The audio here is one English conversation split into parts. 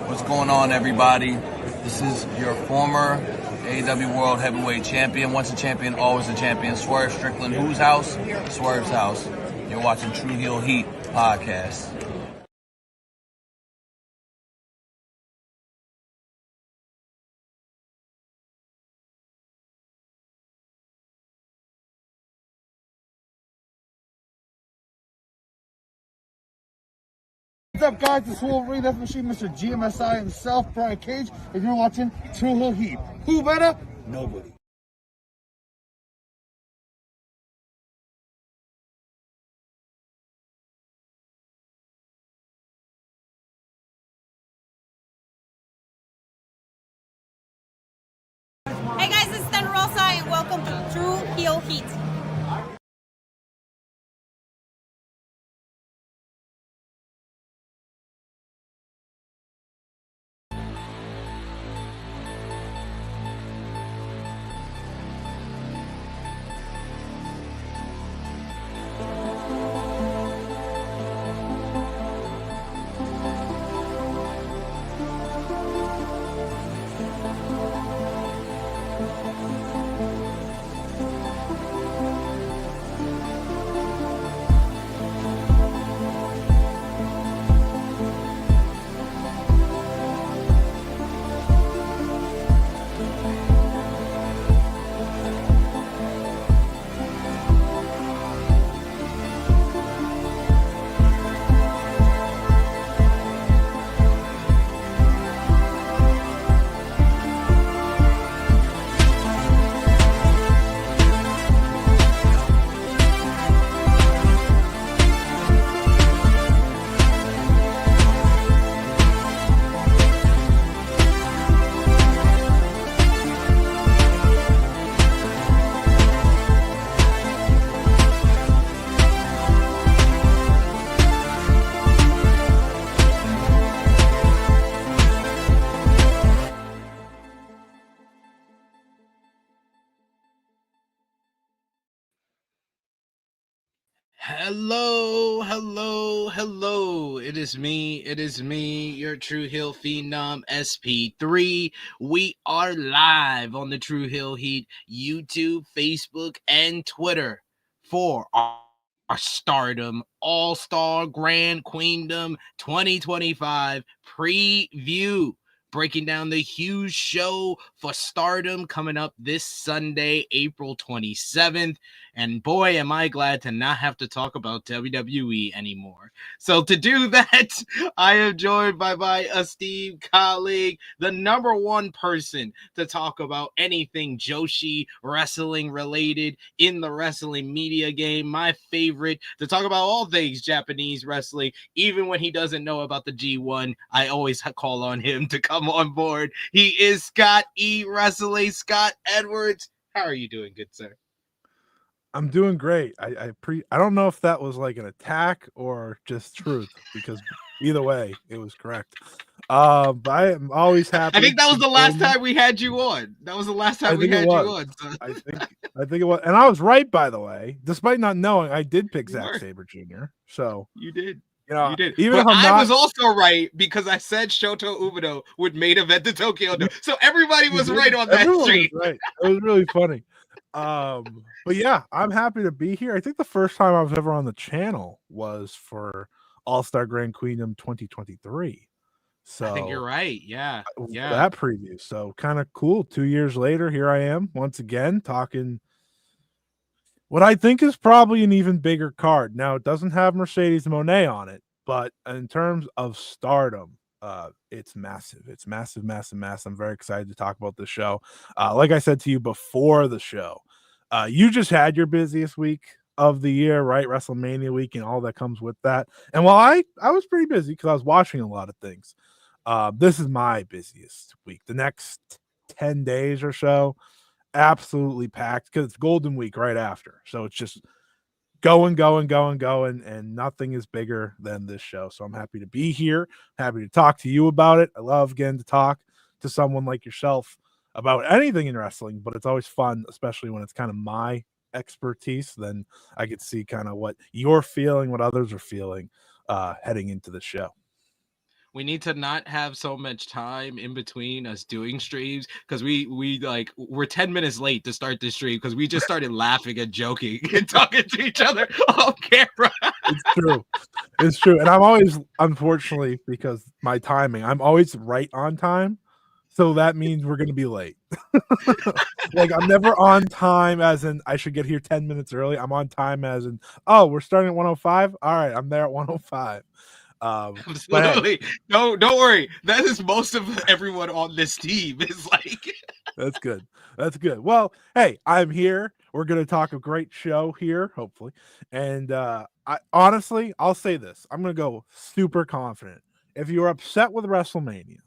What's going on, everybody? This is your former AEW World Heavyweight Champion. Once a champion, always a champion. Swerve Strickland. Whose house? Swerve's house. You're watching True Heel Heat podcast. What's up, guys? It's Wolverine, Death Machine, Mr. GMSI himself, Brian Cage, and you're watching True Heel Heat. Who better? Nobody. Hey guys, it's Dan Rosa and welcome to True Heel Heat. Hello. It is me, your True Heel Phenom SP3. We are live on the True Heel Heat YouTube, Facebook, and Twitter for our Stardom All-Star Grand Queendom 2025 preview. Breaking down the huge show for Stardom coming up this Sunday, April 27th. And boy, am I glad to not have to talk about WWE anymore. So to do that, I am joined by my esteemed colleague, the number one person to talk about anything Joshi wrestling related in the wrestling media game. My favorite to talk about all things Japanese wrestling. Even when he doesn't know about the G1, I always call on him to come on board. He is Scott E. Wrestling. Scott Edwards. How are you doing, good sir? I'm doing great. I don't know if that was like an attack or just truth, because either way, it was correct. But I am always happy. I think that was the last time we had you on. So. I think it was, and I was right, by the way, despite not knowing. I did pick Zack Sabre Jr. So you did. You did. Even but if I was also right because I said Shota Umino would main event the Tokyo Dome. So everybody was right on that street. Right. It was really funny. But yeah, I'm happy to be here. I think the first time I was ever on the channel was for All-Star Grand Queendom 2023. So I think you're right. Yeah. That preview. So kind of cool. 2 years later, here I am once again talking what I think is probably an even bigger card. Now, it doesn't have Mercedes Moné on it, but in terms of Stardom, it's massive. It's massive. I'm very excited to talk about this show. Like I said to you before the show, you just had your busiest week of the year, right? WrestleMania week and all that comes with that. And while I was pretty busy because I was watching a lot of things, this is my busiest week. The next 10 days or so, absolutely packed because it's Golden Week right after. So it's just going, and nothing is bigger than this show. So I'm happy to be here, happy to talk to you about it. I love getting to talk to someone like yourself about anything in wrestling, but it's always fun, especially when it's kind of my expertise. Then I get to see kind of what you're feeling, what others are feeling heading into the show. We need to not have so much time in between us doing streams because we're 10 minutes late to start this stream because we just started laughing and joking and talking to each other off camera. It's true. It's true. And I'm always, unfortunately, because my timing, I'm always right on time. So that means we're going to be late. Like, I'm never on time as in I should get here 10 minutes early. I'm on time as in, oh, we're starting at 105. All right, I'm there at 105. Absolutely. Hey, don't worry. That is most of everyone on this team. Is like that's good. That's good. Well, hey, I'm here. We're going to talk a great show here, hopefully. And I honestly, I'll say this. I'm going to go super confident. If you're upset with WrestleMania,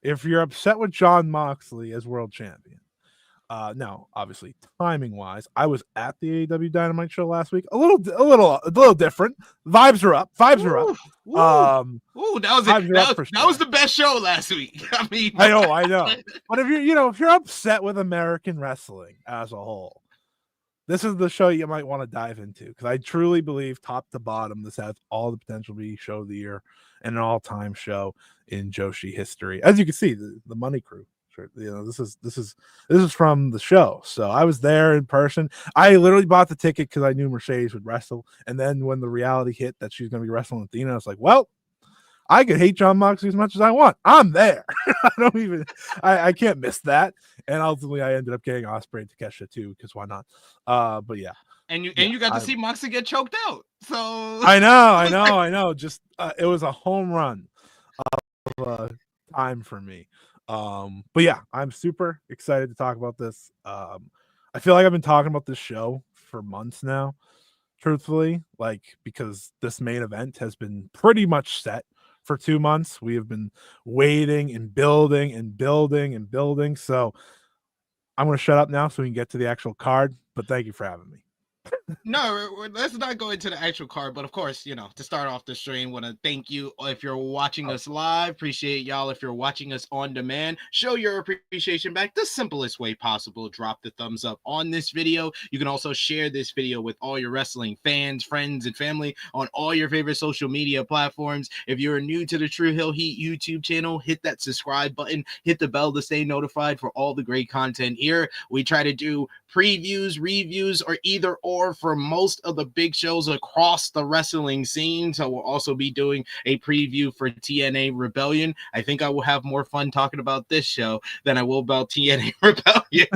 if you're upset with Jon Moxley as world champion, now obviously timing wise, I was at the AEW Dynamite show last week. A little different. Vibes are up. Vibes are up. Ooh, that was the best show last week. I mean, I know. But if you're upset with American wrestling as a whole, this is the show you might want to dive into because I truly believe, top to bottom, this has all the potential to be show of the year and an all-time show in Joshi history. As you can see, the Money Crew. This is from the show. So I was there in person. I literally bought the ticket because I knew Mercedes would wrestle. And then when the reality hit that she's going to be wrestling Athena, I was like, well, I could hate Jon Moxley as much as I want. I'm there. I can't miss that. And ultimately, I ended up getting Ospreay and Takeshita too, because why not? But yeah. And you got to see Moxley get choked out. So I know. Just it was a home run of time for me. But yeah, I'm super excited to talk about this. I feel like I've been talking about this show for months now, truthfully, because this main event has been pretty much set for 2 months. We have been waiting and building and building and building. So I'm going to shut up now so we can get to the actual card, but thank you for having me. No, let's not go into the actual card, but of course, to start off the stream, want to thank you if you're watching us live. Appreciate y'all. If you're watching us on demand, show your appreciation back the simplest way possible. Drop the thumbs up on this video. You can also share this video with all your wrestling fans, friends, and family on all your favorite social media platforms. If you're new to the True Hill Heat YouTube channel, hit that subscribe button, hit the bell to stay notified for all the great content here. We try to do previews, reviews, or either or for most of the big shows across the wrestling scene. So we'll also be doing a preview for TNA Rebellion. I think I will have more fun talking about this show than I will about TNA Rebellion.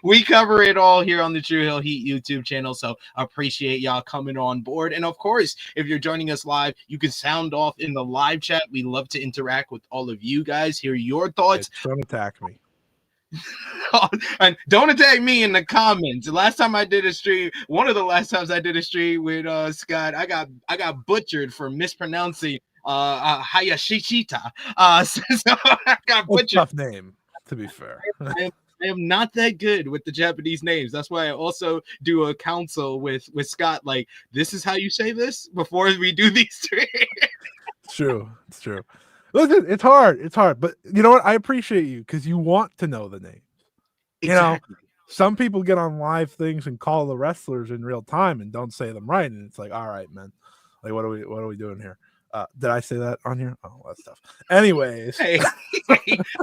We cover it all here on the True Hill Heat YouTube channel, so appreciate y'all coming on board. And of course, if you're joining us live, you can sound off in the live chat. We love to interact with all of you guys, hear your thoughts. Don't attack me. And don't attack me in the comments. The last time I did a stream, one of the last times I did a stream with Scott, I got butchered for mispronouncing Hayashishita. So I got butchered. Tough name, to be fair. I am not that good with the Japanese names. That's why I also do a counsel with Scott. Like, this is how you say this before we do these streams. It's true. Listen, it's hard, but you know what? I appreciate you because you want to know the names. Exactly. Some people get on live things and call the wrestlers in real time and don't say them right, and it's like, all right, man, like what are we doing here? Did I say that on here? Oh, that's tough. Anyways, hey,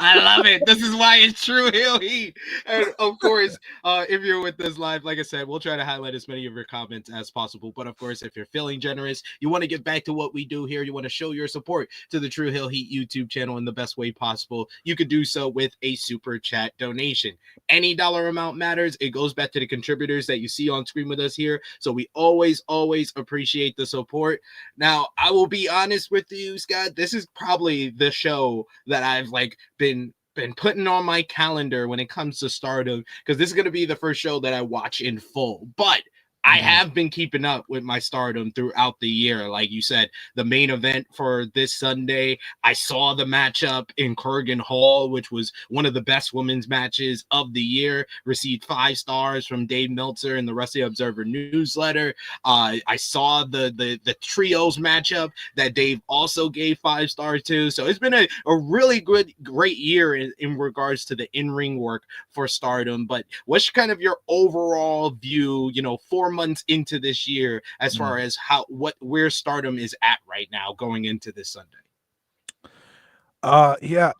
I love it. This is why it's True Hill Heat. And of course, if you're with us live, like I said, we'll try to highlight as many of your comments as possible. But of course, if you're feeling generous, you want to get back to what we do here, you want to show your support to the True Hill Heat YouTube channel in the best way possible, you could do so with a super chat donation. Any dollar amount matters. It goes back to the contributors that you see on screen with us here. So we always appreciate the support. Now, I will be honest with you, Scott, this is probably the show that I've been putting on my calendar when it comes to Stardom, because this is going to be the first show that I watch in full. But I have been keeping up with my Stardom throughout the year. Like you said, the main event for this Sunday, I saw the matchup in Kurgan Hall, which was one of the best women's matches of the year, received 5 stars from Dave Meltzer in the Wrestling Observer newsletter. I saw the trios matchup that Dave also gave 5 stars to. So it's been a really great year in regards to the in-ring work for Stardom. But what's kind of your overall view, 4 months into this year as far as where Stardom is at right now going into this Sunday. Yeah,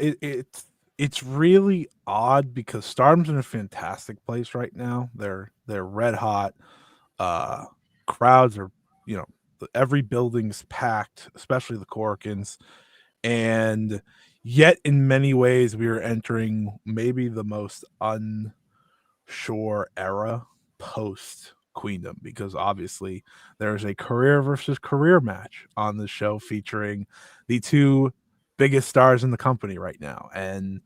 it's really odd because Stardom's in a fantastic place right now. They're red hot. Crowds are, every building's packed, especially the Corkins, and yet in many ways we are entering maybe the most unsure era post Queendom, because obviously there's a career versus career match on the show featuring the two biggest stars in the company right now, and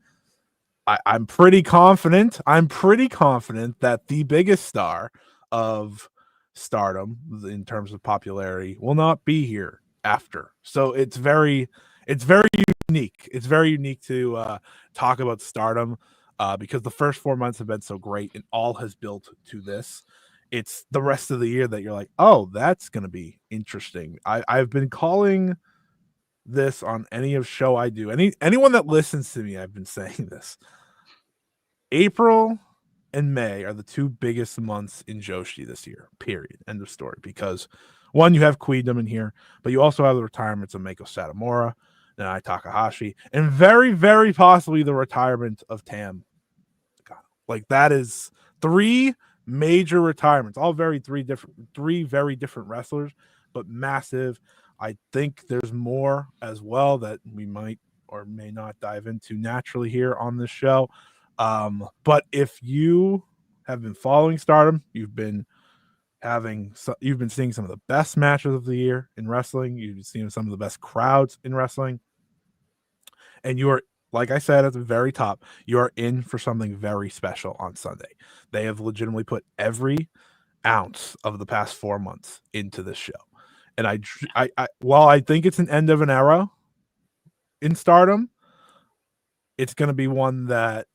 I'm pretty confident that the biggest star of Stardom in terms of popularity will not be here after. So it's very unique. It's very unique to talk about Stardom because the first 4 months have been so great and all has built to this. It's the rest of the year that you're like, oh, that's going to be interesting. I've been calling this on any of show I do. Anyone that listens to me, I've been saying this. April and May are the two biggest months in Joshi this year, period. End of story. Because one, you have Queendom in here, but you also have the retirements of Meiko Sadamora, Nanae Takahashi, and very, very possibly the retirement of Tam Nakano. Like, that is three major retirements, all three very different wrestlers, but massive. I think there's more as well that we might or may not dive into naturally here on this show. But if you have been following Stardom, you've been seeing some of the best matches of the year in wrestling. You've been seeing some of the best crowds in wrestling. And you are, like I said at the very top, you are in for something very special on Sunday. They have legitimately put every ounce of the past 4 months into this show. And while I think it's an end of an era in Stardom, it's going to be one that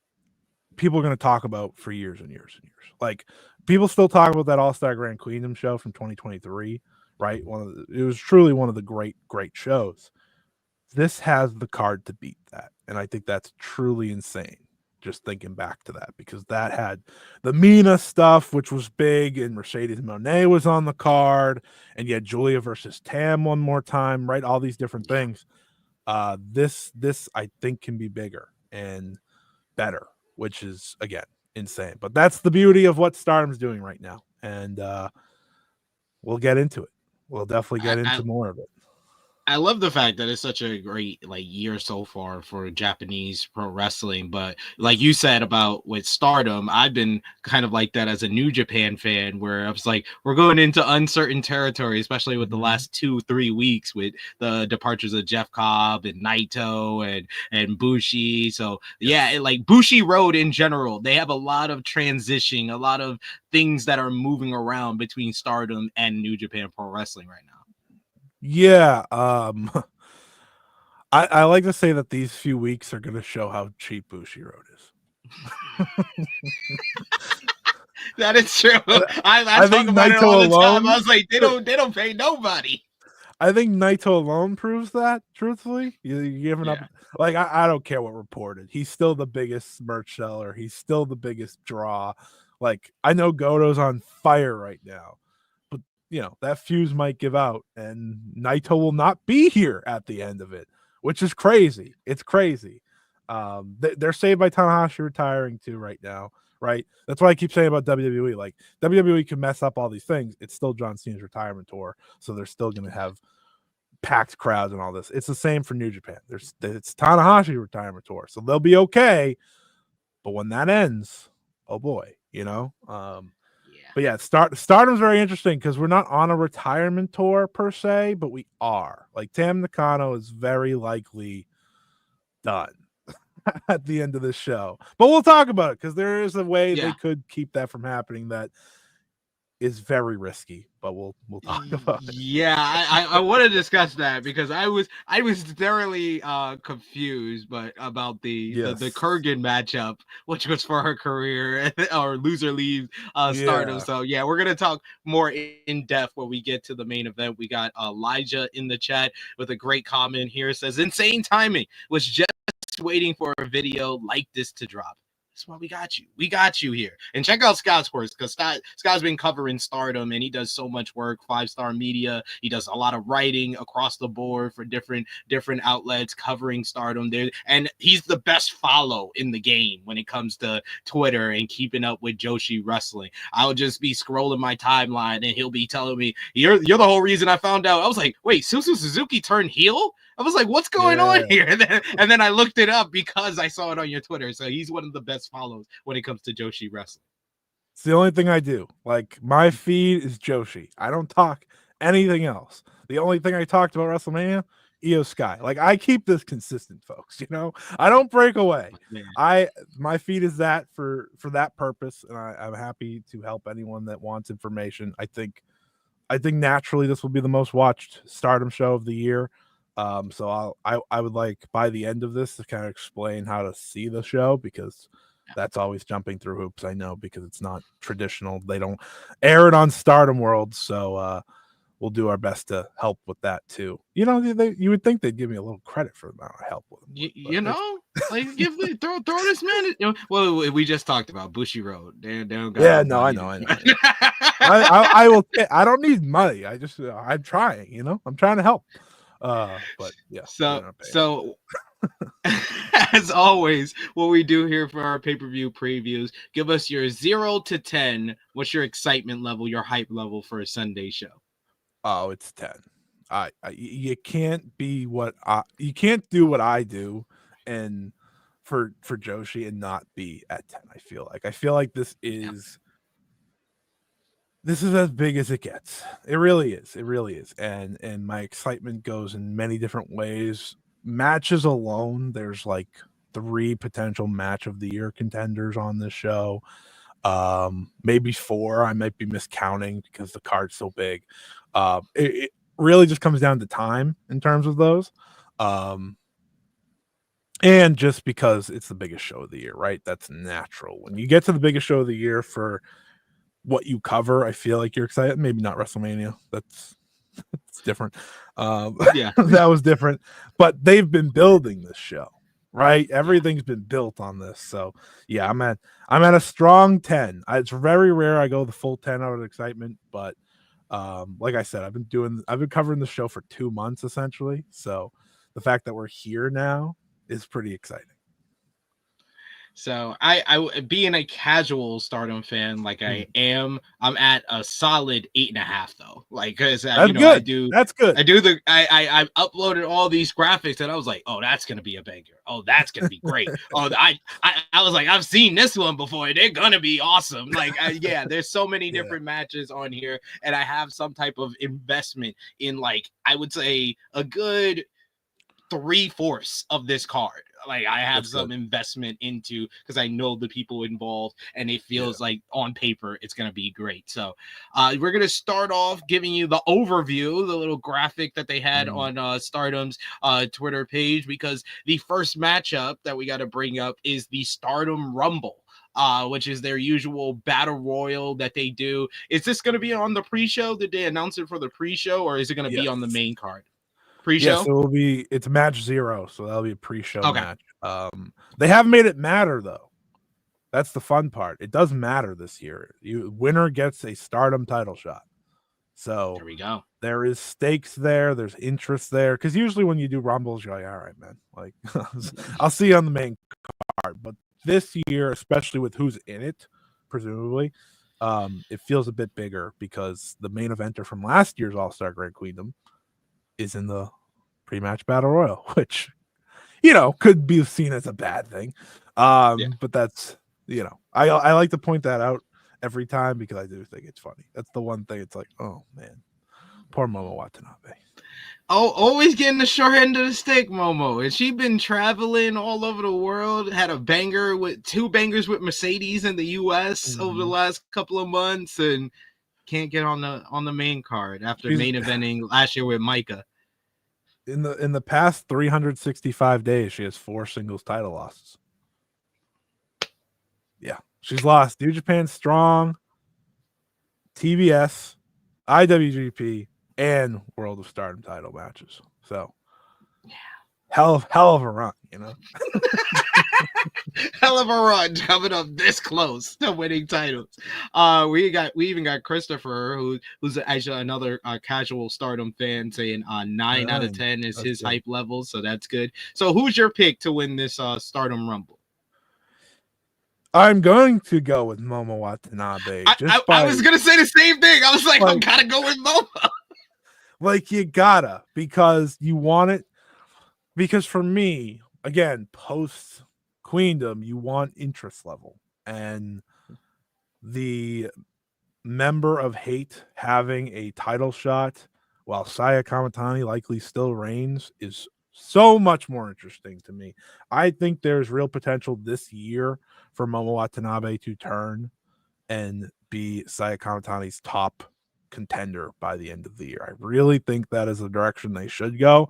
people are going to talk about for years and years and years. Like, people still talk about that All-Star Grand Queendom show from 2023, right? It was truly one of the great shows. This has the card to beat that. And I think that's truly insane, just thinking back to that, because that had the Mina stuff, which was big, and Mercedes Moné was on the card, and yet Julia versus Tam one more time, right? All these different things. This I think can be bigger and better, which is, again, insane. But that's the beauty of what Stardom's doing right now. And we'll get into it. We'll definitely get into more of it. I love the fact that it's such a great year so far for Japanese pro wrestling. But like you said about with Stardom, I've been kind of like that as a New Japan fan, where I was like, we're going into uncertain territory, especially with the last 2-3 weeks with the departures of Jeff Cobb and Naito and Bushi. So yeah, Bushi Road in general, they have a lot of transition, a lot of things that are moving around between Stardom and New Japan Pro Wrestling right now. Yeah, I like to say that these few weeks are going to show how cheap Bushi Road is. That is true. I talk about it all the time. I was like, they don't pay nobody. I think Naito alone proves that. Truthfully, you giving up. Like, I don't care what reported. He's still the biggest merch seller. He's still the biggest draw. Like, I know Goto's on fire right now. That fuse might give out, and Naito will not be here at the end of it, which is crazy. It's crazy. They're saved by Tanahashi retiring too right now, right? That's what I keep saying about WWE. Like, WWE can mess up all these things. It's still John Cena's retirement tour, so they're still going to have packed crowds and all this. It's the same for New Japan. It's Tanahashi retirement tour, so they'll be okay. But when that ends, oh boy, But yeah, Stardom's very interesting because we're not on a retirement tour per se, but we are. Like, Tam Nakano is very likely done at the end of this show. But we'll talk about it because there is a way they could keep that from happening that is very risky, but we'll talk about it. Yeah, I want to discuss that because I was thoroughly confused about the Kurgan matchup, which was for her career or loser leaves Stardom. So yeah, we're gonna talk more in depth when we get to the main event. We got Elijah in the chat with a great comment here. It says, insane timing, was just waiting for a video like this to drop. That's why we got you. We got you here. And check out Scott's work, because Scott's been covering Stardom, and he does so much work. 5-Star Media. He does a lot of writing across the board for different outlets covering Stardom there. And he's the best follow in the game when it comes to Twitter and keeping up with Joshi wrestling. I'll just be scrolling my timeline, and he'll be telling me, you're the whole reason I found out. I was like, wait, Suzuki turned heel? I was like, what's going on here? And then I looked it up because I saw it on your Twitter. So he's one of the best follows when it comes to Joshi wrestling. It's the only thing I do. Like, my feed is Joshi. I don't talk anything else. The only thing I talked about WrestleMania, Io Sky. Like, I keep this consistent, folks. You know, I don't break away. My feed is that for that purpose, and I'm happy to help anyone that wants information. I think naturally this will be the most watched Stardom show of the year. So I would like, by the end of this, to kind of explain how to see the show, because that's always jumping through hoops. I know, because it's not traditional. They don't air it on Stardom World, so we'll do our best to help with that too. You know, you would think they'd give me a little credit for the amount of help with them. You know, like throw this man. You know, well, we just talked about Bushy Road. They don't got I know. I will. I don't need money. I'm trying. You know, I'm trying to help. But yeah. So as always, what we do here for our pay-per-view previews, give us your 0 to 10. What's your excitement level, your hype level for a Sunday show? Oh, it's 10. You can't be you can't do what I do, and for Joshi, and not be at 10. I feel like this is as big as it gets. It really is. And my excitement goes in many different ways. Matches alone, there's like 3 potential match of the year contenders on this show. Maybe 4. I might be miscounting because the card's so big. It really just comes down to time in terms of those. And just because it's the biggest show of the year, right? That's natural. When you get to the biggest show of the year for what you cover, I feel like you're excited. Maybe not WrestleMania. It's different. That was different. But they've been building this show, right? Everything's been built on this. So yeah, I'm at a strong 10. It's very rare I go the full 10 out of excitement, but like I said, I've been covering the show for 2 months essentially. So the fact that we're here now is pretty exciting. So I being a casual Stardom fan like I am, I'm at a solid 8.5 though. Like, because that's good. I uploaded all these graphics and I was like, oh, that's gonna be a banger. Oh, that's gonna be great. I was like, I've seen this one before. They're gonna be awesome. Like, there's so many different matches on here, and I have some type of investment in, like, I would say a good 3/4 of this card. Like, I have some investment into, because I know the people involved, and it feels like on paper it's going to be great. So we're going to start off giving you the overview, the little graphic that they had on Stardom's Twitter page, because the first matchup that we got to bring up is the Stardom Rumble. Which is their usual battle royal that they do. Is this going to be on the pre-show? Did they announce it for the pre-show, or is it going to be on the main card? Pre-show? Yeah, so it's match 0, so that'll be a pre-show match. They haven't made it matter though. That's the fun part. It does matter this year. Winner gets a Stardom title shot. So there we go. There is stakes there. There's interest there. Because usually when you do Rumbles, you're like, all right, man. Like, I'll see you on the main card. But this year, especially with who's in it, presumably, it feels a bit bigger because the main eventer from last year's All-Star Grand Queendom is in the pre-match battle royal, which, could be seen as a bad thing. But that's, I like to point that out every time because I do think it's funny. That's the one thing. It's like, oh man, poor Momo Watanabe. Oh, always getting the short end of the stick, Momo. And she been traveling all over the world, had a banger with 2 bangers with Mercedes in the US over the last couple of months, and can't get on the main card after main eventing last year with Micah. In the past 365 days, she has 4 singles title losses. Yeah, she's lost New Japan Strong, TBS, IWGP, and World of Stardom title matches. So, hell of a run, hell of a run coming up this close to winning titles. We even got Christopher, who's actually another casual Stardom fan, saying 9 out of 10 is That's his good. hype level, so that's good. So who's your pick to win this Stardom Rumble? I'm going to go with Momo Watanabe. I was gonna say the same thing. I was like, I like- gotta go with Momo. Like you gotta, because you want it. Because for me, again, post Queendom, you want interest level, and the member of Hate having a title shot while Saya Kamitani likely still reigns is so much more interesting to me. I think there's real potential this year for Momo Watanabe to turn and be Saya Kamitani's top contender by the end of the year. I really think that is the direction they should go.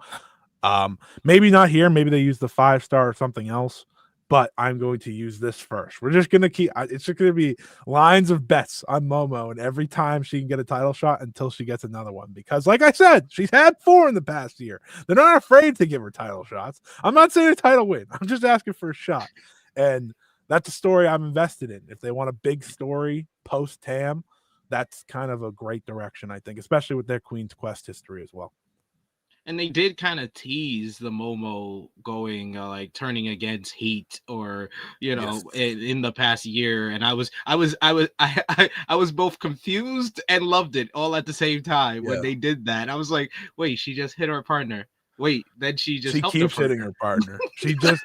Maybe not here. Maybe they use the 5-star or something else. But I'm going to use this first. We're just going to keep. It's just going to be lines of bets on Momo, and every time she can get a title shot until she gets another one. Because, like I said, she's had 4 in the past year. They're not afraid to give her title shots. I'm not saying a title win. I'm just asking for a shot, and that's a story I'm invested in. If they want a big story post Tam, that's kind of a great direction, I think, especially with their Queen's Quest history as well. And they did kind of tease the Momo going like turning against Heat, or Yes. in the past year, and I was both confused and loved it all at the same time when they did that. I was like, wait, she just hit her partner. Wait, then she helped keeps hitting her partner. She just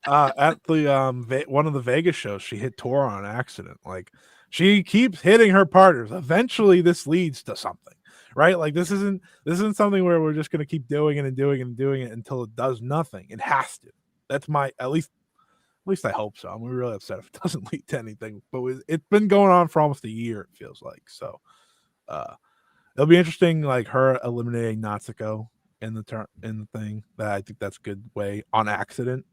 at the one of the Vegas shows, she hit Tora on accident. Like, she keeps hitting her partners. Eventually, this leads to something. Right? Like, this isn't something where we're just going to keep doing it and doing it and doing it until it does nothing. It has to. That's my at least I hope so. I'm really upset if it doesn't lead to anything. But it's been going on for almost a year, it feels like. So it'll be interesting, like her eliminating Natsuko in the thing. That I think that's a good way on accident.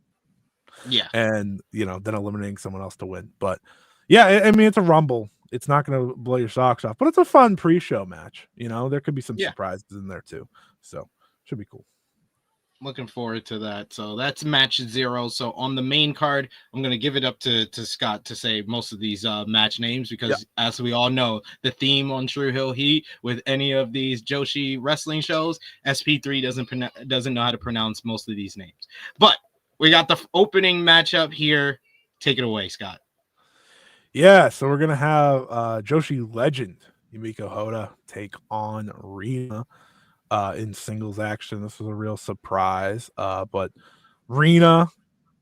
Yeah. And then eliminating someone else to win. But yeah, I mean, it's a Rumble. It's not going to blow your socks off, but it's a fun pre-show match. There could be some surprises in there too. So should be cool. Looking forward to that. So that's match 0. So on the main card, I'm going to give it up to Scott to say most of these match names, because as we all know, the theme on True Hill Heat with any of these Joshi wrestling shows, SP3 doesn't know how to pronounce most of these names. But we got the opening matchup here. Take it away, Scott. Yeah, so we're gonna have Joshi legend Yumiko Hoda take on Reena in singles action. This was a real surprise, but Reena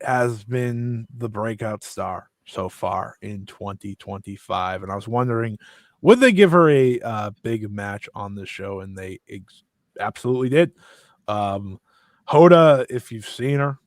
has been the breakout star so far in 2025, and I was wondering, would they give her a big match on the show? And they absolutely did. Hoda, if you've seen her,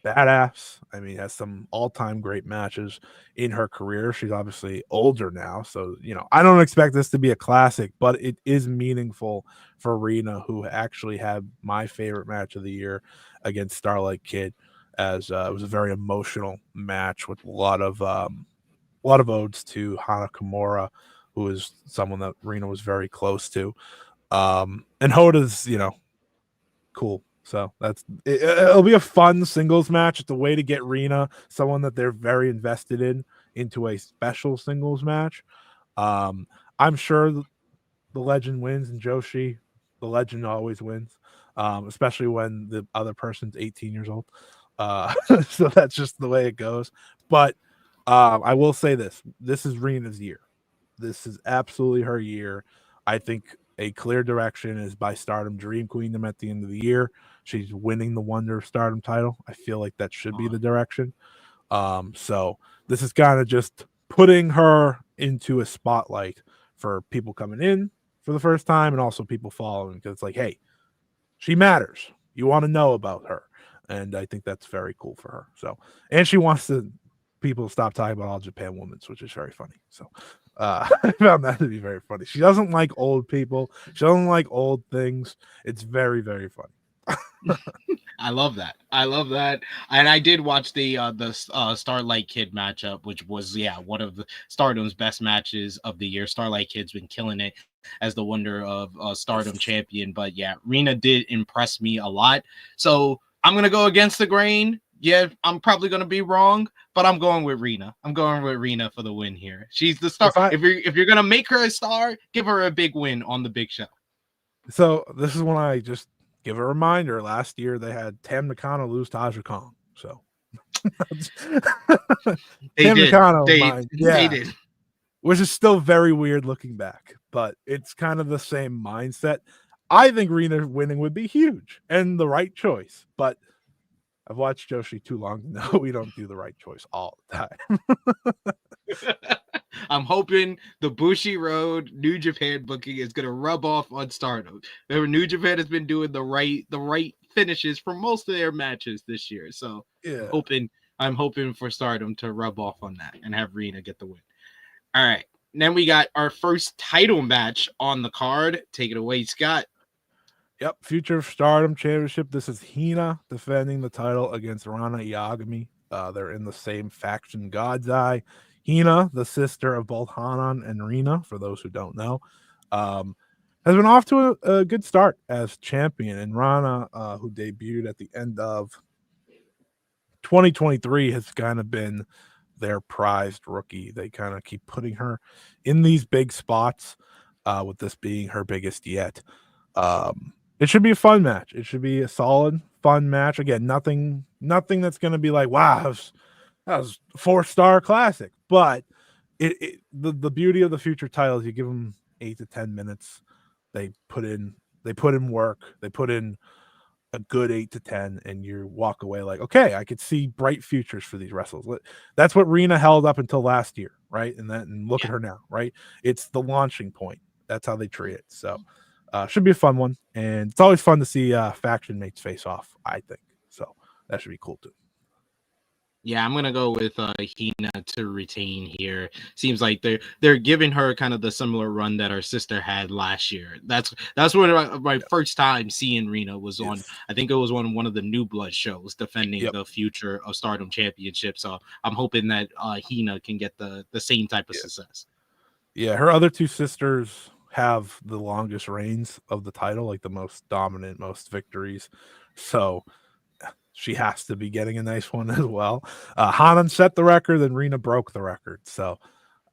badass. I mean, has some all-time great matches in her career. She's obviously older now, so I don't expect this to be a classic, but it is meaningful for Reena, who actually had my favorite match of the year against Starlight Kid, as it was a very emotional match with a lot of odes to Hana Kimura, who is someone that Reena was very close to. And Hoda's, cool. So it'll be a fun singles match. It's a way to get Reena, someone that they're very invested in, into a special singles match. I'm sure the legend wins, and Joshi, the legend always wins, especially when the other person's 18 years old. So that's just the way it goes. But I will say this is Reena's year. This is absolutely her year. I think a clear direction is by Stardom Dream Queendom at the end of the year. She's winning the Wonder of Stardom title. I feel like that should be the direction. So this is kind of just putting her into a spotlight for people coming in for the first time, and also people following, because it's like, hey, she matters. You want to know about her. And I think that's very cool for her. So, and she wants people to stop talking about All Japan Women's, which is very funny. So I found that to be very funny. She doesn't like old people. She doesn't like old things. It's very, very funny. I love that. And I did watch the Starlight Kid matchup, which was one of the Stardom's best matches of the year. Starlight Kid's been killing it as the Wonder of Stardom champion. But yeah, Reena did impress me a lot. So I'm gonna go against the grain. Yeah, I'm probably gonna be wrong, but I'm going with Reena. I'm going with Reena for the win here. She's the star. If you're gonna make her a star, give her a big win on the big show. So this is when I just give a reminder. Last year they had Tam Nakano lose to Aja Kong. So They Tam did. Nakano, They did. Which is still very weird looking back, but it's kind of the same mindset. I think Reena winning would be huge and the right choice, but I've watched Joshi too long to know we don't do the right choice all the time. I'm hoping the Bushi Road New Japan booking is gonna rub off on Stardom. Remember, New Japan has been doing the right finishes for most of their matches this year, so Yeah. I'm hoping for Stardom to rub off on that and have Reena get the win. All right, then we got our first title match on the card. Take it away, Scott. Yep, Future of Stardom Championship. This is Hina defending the title against Rana Iagami. They're in the same faction, God's Eye. Hina, the sister of both Hanan and Reena, for those who don't know, has been off to a good start as champion. And Rana, who debuted at the end of 2023, has kind of been their prized rookie. They kind of keep putting her in these big spots, with this being her biggest yet. It should be a fun match. It should be a solid, fun match. Again, nothing that's going to be like, wow, that was 4-star classic. But the beauty of the future titles, you give them 8 to 10 minutes. They put in work. They put in a good 8 to 10, and you walk away like, okay, I could see bright futures for these wrestlers. That's what Reena held up until last year, right? And look at her now, right? It's the launching point. That's how they treat it. So should be a fun one, and it's always fun to see faction mates face off, I think. So that should be cool too. Yeah, I'm gonna go with Hina to retain here. Seems like they're giving her kind of the similar run that her sister had last year. That's when my first time seeing Reena was on. I think it was on one of the New Blood shows defending the Future of Stardom Championship. So I'm hoping that Hina can get the same type of success. Yeah, her other two sisters have the longest reigns of the title, like the most dominant, most victories. So she has to be getting a nice one as well. Hanan set the record, then Reena broke the record. So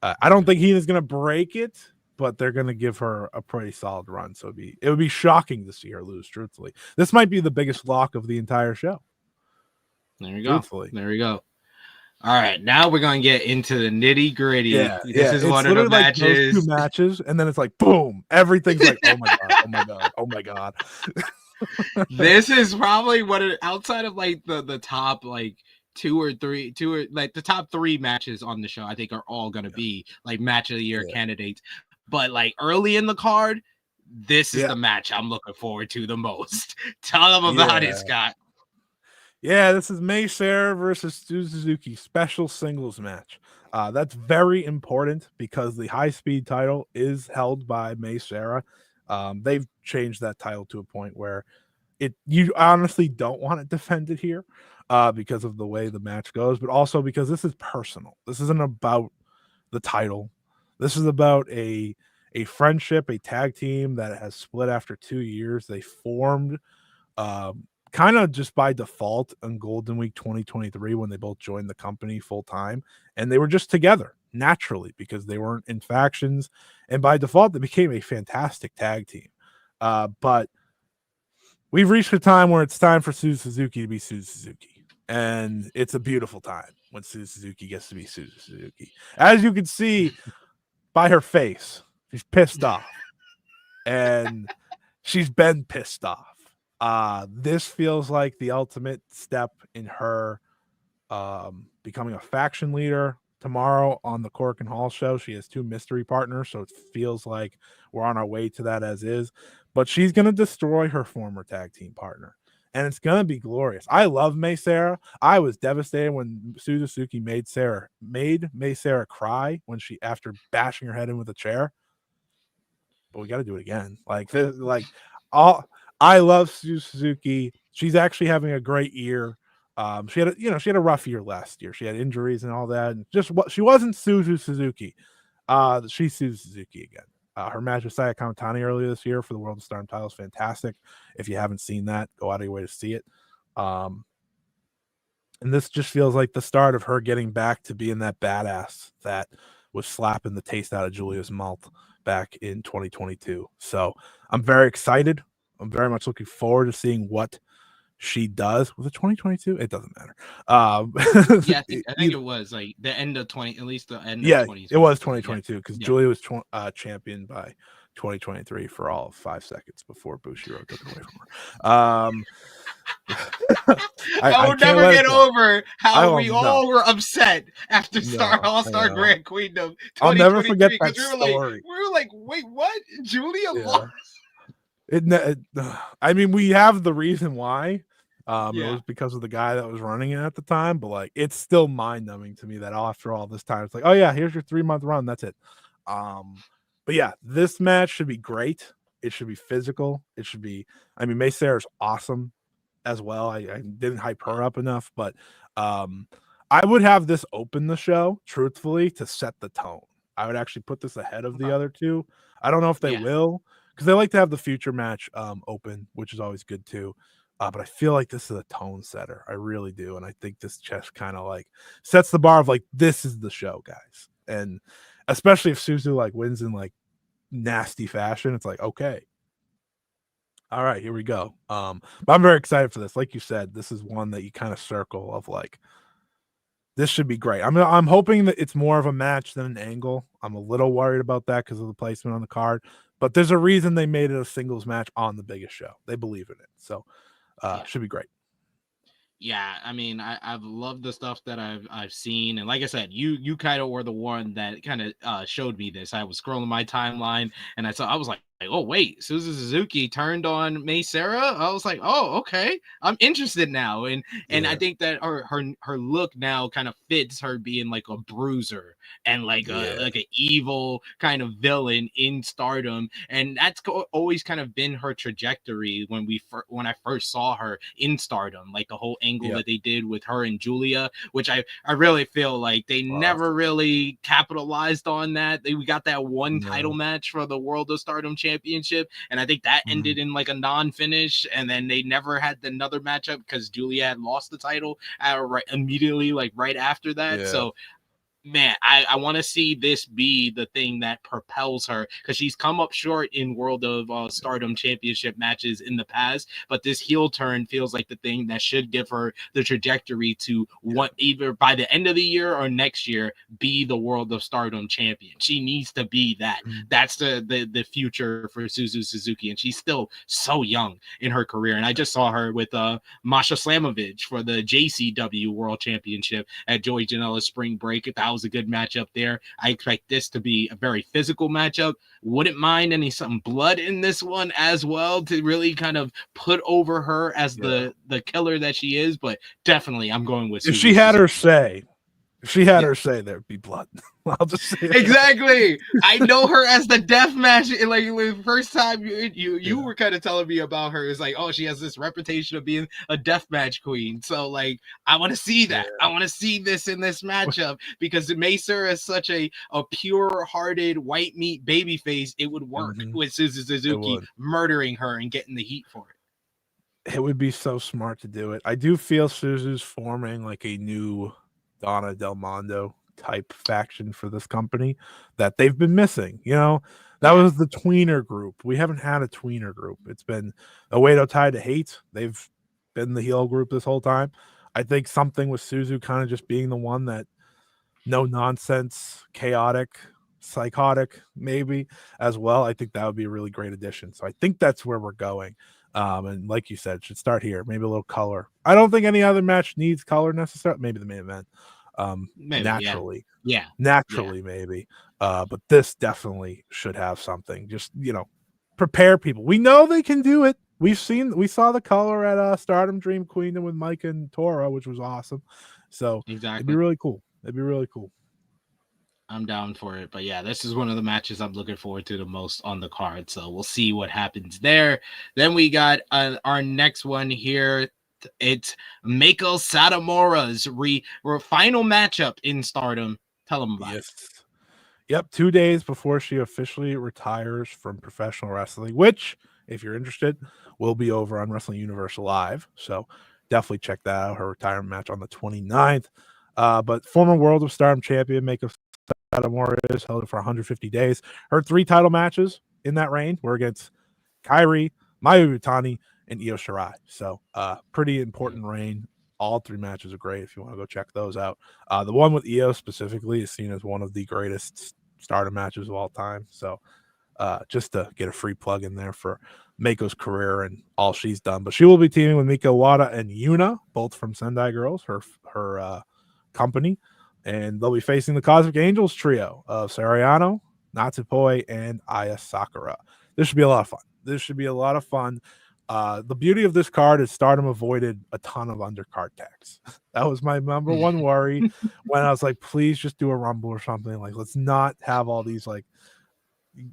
I don't think Hina's going to break it, but they're going to give her a pretty solid run. So it would be shocking to see her lose, truthfully. This might be the biggest lock of the entire show. There you go. There we go. All right, now we're gonna get into the nitty gritty. Yeah, this is one of the matches. Like those two matches, and then it's like boom, everything's like, oh my god, oh my god, oh my god. This is probably outside of like the top like two or like the top 3 matches on the show. I think are all gonna be like match of the year candidates. But like early in the card, this is the match I'm looking forward to the most. Tell them about it, Scott. Yeah, this is Mei Seira versus Suzuki special singles match. That's very important because the high-speed title is held by Mei Seira. They've changed that title to a point where you honestly don't want it defended here because of the way the match goes, but also because this is personal. This isn't about the title. This is about a friendship, a tag team that has split after 2 years. They formed kind of just by default on Golden Week 2023 when they both joined the company full time, and they were just together naturally because they weren't in factions, and by default they became a fantastic tag team. But we've reached a time where it's time for Suzuki to be Suzuki, and it's a beautiful time when Suzuki gets to be Suzuki. As you can see by her face, she's pissed off, and she's been pissed off. This feels like the ultimate step in her becoming a faction leader. Tomorrow on the Cork and Hall show, she has 2 mystery partners, so it feels like we're on our way to that as is. But she's going to destroy her former tag team partner, and it's going to be glorious. I love Mei Seira. I was devastated when Suzuki made Mei Seira cry when after bashing her head in with a chair. But we got to do it again. I love Suzuki. She's actually having a great year. She had a rough year last year. She had injuries and all that. And she wasn't Suzuki. She's Suzuki again. Her match with Kamitani earlier this year for the World of Stardom title is fantastic. If you haven't seen that, go out of your way to see it. And this just feels like the start of her getting back to being that badass that was slapping the taste out of Julia's mouth back in 2022. So I'm very excited. I'm very much looking forward to seeing what she does. Was it 2022? It doesn't matter. Yeah, I think it was like the end of 20, at least the end of Yeah, 20. it was 2022 because Yeah. Julia was champion by 2023 for all of 5 seconds before Bushiroad took it away from her. I will can't never let it get go. over how we all were upset after I All-Star know. Grand Queendom 2023. I'll never forget that we were story. like, wait, what? Julia Yeah. lost? I mean, we have the reason why. It Yeah. was because of the guy that was running it at the time, but like it's still mind-numbing to me that after all this time, it's like, oh yeah, here's your 3-month run. That's it. But yeah, this match should be great. It should be physical. It should be, I mean, May Sarah's awesome as well. I didn't hype her up enough, but I would have this open the show, truthfully, to set the tone. I would actually put this ahead of the other two. I don't know if they will, because they like to have the future match open, which is always good too. But I feel like this is a tone setter. I really do. And I think this just kind of like sets the bar of like, this is the show, guys. And especially if Suzu like wins in like nasty fashion, it's like, okay. All right, here we go. But I'm very excited for this. Like you said, this is one that you kind of circle of like, this should be great. I'm hoping that it's more of a match than an angle. I'm a little worried about that because of the placement on the card. But there's a reason they made it a singles match on the biggest show. They believe in it. So should be great. Yeah, I mean, I've loved the stuff that I've seen, and like I said, you kind of were the one that kind of showed me this. I was scrolling my timeline, and I was like, oh wait, Suzuki turned on May Sarah. I was like, oh okay, I'm interested now, and I think that her look now kind of fits her being like a bruiser and like an evil kind of villain in Stardom, and that's always kind of been her trajectory when I first saw her in Stardom, like the whole angle that they did with her and Julia, which I really feel like they never really capitalized on that. We got that one title match for the World of Stardom Championship, and I think that ended in like a non-finish, and then they never had another matchup because Julia had lost the title immediately, like right after that. So man, I want to see this be the thing that propels her, because she's come up short in World of Stardom Championship matches in the past, but this heel turn feels like the thing that should give her the trajectory to either by the end of the year or next year be the World of Stardom champion. She needs to be that. That's the future for Suzuki, and she's still so young in her career. And I just saw her with Masha Slamovich for the JCW World Championship at Joey Janela's Spring Break. That was a good matchup there. I expect this to be a very physical matchup. Wouldn't mind some blood in this one as well to really kind of put over her as the killer that she is. But definitely, I'm going with. If she had her say, her say, there'd be blood. I'll just say exactly. I know her as the death match. Like the first time you were kind of telling me about her, it's like, oh, she has this reputation of being a death match queen. So like, I want to see that. I want to see this in this matchup because Macer is such a pure-hearted white meat baby face. It would work with Suzuki murdering her and getting the heat for it. It would be so smart to do it. I do feel Suzu's forming like a new Donna Del Mondo type faction for this company that they've been missing. You know, that was the tweener group. We haven't had a tweener group. It's been Oedo tied to Hate. They've been the heel group this whole time. I think something with Suzu kind of just being the one that no nonsense, chaotic, psychotic, maybe as well. I think that would be a really great addition. So I think that's where we're going. And like you said, it should start here. Maybe a little color. I don't think any other match needs color necessarily. Maybe the main event. Maybe, naturally. Maybe. But this definitely should have something. Just, prepare people. We know they can do it. We saw the color at Stardom Dream Queendom with Mike and Tora, which was awesome. So it'd be really cool. I'm down for it. But yeah, this is one of the matches I'm looking forward to the most on the card. So we'll see what happens there. Then we got our next one here. It's Meiko Sadamora's final matchup in Stardom. Tell them about it. Yep, 2 days before she officially retires from professional wrestling, which, if you're interested, will be over on Wrestling Universe Live. So definitely check that out. Her retirement match on the 29th. But former World of Stardom champion Meiko Sadamora is held for 150 days. Her 3 title matches in that reign were against Kairi, Mayu Iwatani, and Io Shirai. So pretty important reign. All 3 matches are great if you want to go check those out. The one with Io specifically is seen as one of the greatest Stardom matches of all time. So just to get a free plug in there for Meiko's career and all she's done. But she will be teaming with Mika Wada and Yuna, both from Sendai Girls, her company. And they'll be facing the Cosmic Angels trio of Sariano, Natsupoi, and Aya Sakura. This should be a lot of fun. The beauty of this card is Stardom avoided a ton of undercard tags. That was my number one worry when I was like, please just do a Rumble or something. Like, let's not have all these, like,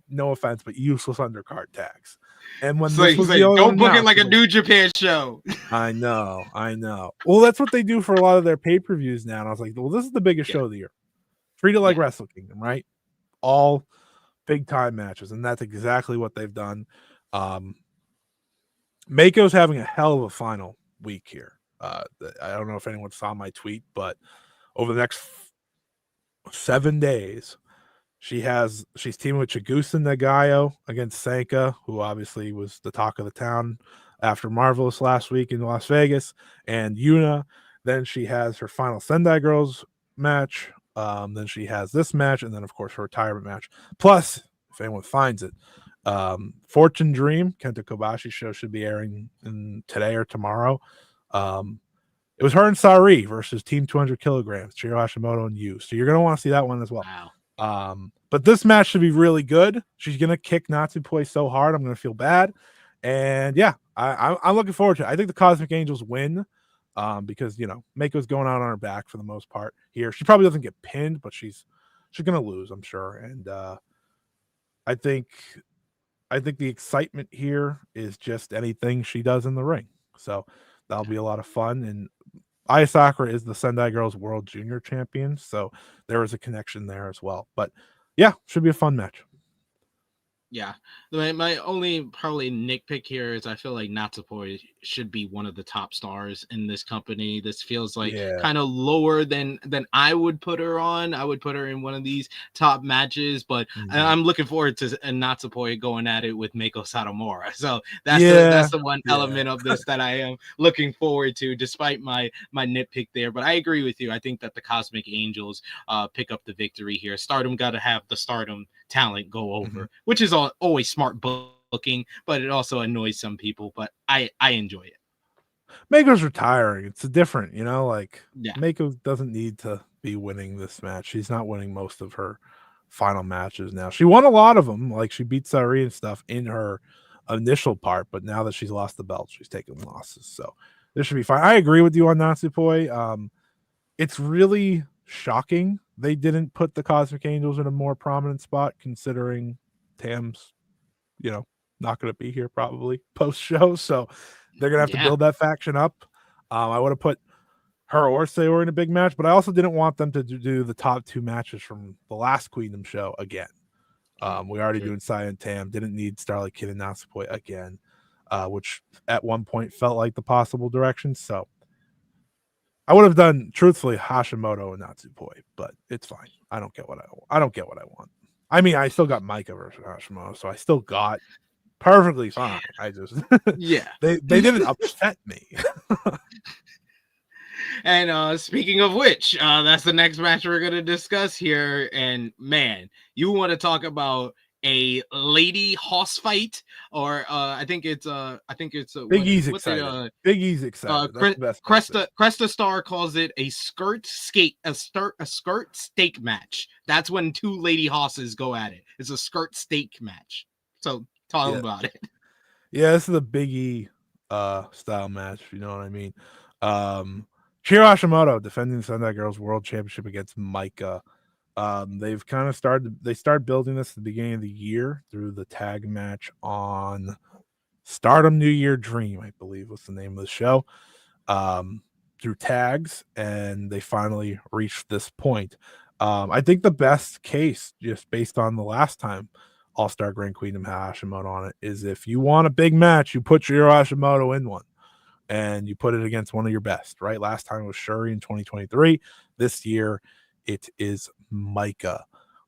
no offense, but useless undercard tags. And when this was the don't book it like a New Japan show. I know. Well, that's what they do for a lot of their pay-per-views now. And I was like, well, this is the biggest show of the year. Treat it like Wrestle Kingdom, right? All big time matches, and that's exactly what they've done. Meiko's having a hell of a final week here. I don't know if anyone saw my tweet, but over the next 7 days, she's teaming with Chigusa Nagayo against Sanka, who obviously was the talk of the town after Marvelous last week in Las Vegas, and Yuna. Then she has her final Sendai Girls match. Then she has this match, and then of course her retirement match. Plus, if anyone finds it, Fortune Dream Kenta Kobashi show should be airing today or tomorrow. It was her and Syuri versus Team 200 kilograms, Chiro Hashimoto and Yu. So you're gonna want to see that one as well. Wow. But this match should be really good. She's gonna kick Natsupoi so hard, I'm gonna feel bad. And yeah, I'm looking forward to it. I think the Cosmic Angels win. Because Meiko's going out on her back for the most part here. She probably doesn't get pinned, but she's gonna lose, I'm sure. And I think the excitement here is just anything she does in the ring. So that'll be a lot of fun. And Aya Sakura is the Sendai Girls World Junior Champion, so there is a connection there as well. But yeah, should be a fun match. Yeah, my only probably nitpick here is I feel like Natsupoi should be one of the top stars in this company. This feels like kind of lower than I would put her on. I would put her in one of these top matches, but I'm looking forward to Natsupoi going at it with Meiko Sadamora. So that's the one element of this that I am looking forward to, despite my nitpick there. But I agree with you. I think that the Cosmic Angels pick up the victory here. Stardom got to have the Stardom talent go over, which is always smart booking, but it also annoys some people. But I enjoy it. Meiko's retiring. It's different, Meiko doesn't need to be winning this match. She's not winning most of her final matches now. She won a lot of them, like she beat Syuri and stuff in her initial part, but now that she's lost the belt, she's taking losses. So this should be fine. I agree with you on Natsupoi. It's really shocking they didn't put the Cosmic Angels in a more prominent spot, considering Tam's, not going to be here probably post show. So they're going to have to build that faction up. I would have put her or Sayori in a big match, but I also didn't want them to do the top 2 matches from the last Queendom show again. We already doing Sai and Tam. Didn't need Starlight Kid and Natsupoi again, which at one point felt like the possible direction. So I would have done, truthfully, Hashimoto and Natsupoi, but it's fine. I don't get what I want. I mean, I still got Micah versus Hashimoto, so I still got perfectly fine. I just they didn't upset me. And speaking of which, that's the next match we're gonna discuss here. And man, you want to talk about a lady hoss fight, or I think it's Big E's excited. Big E's excited. Cresta Star calls it a skirt stake match. That's when 2 lady hosses go at it. It's a skirt stake match. So talk about it. Yeah, this is a Big E style match. You know what I mean? Chiro Hashimoto defending the Sendai Girls World Championship against Micah. They've kind of started building this at the beginning of the year through the tag match on Stardom New Year Dream, I believe was the name of the show, through tags, and they finally reached this point. I think the best case, just based on the last time All-Star Grand Queendom had Hashimoto on it, is if you want a big match, you put your Hashimoto in one. and you put it against one of your best, right? Last time it was Syuri in 2023. This year it is Micah.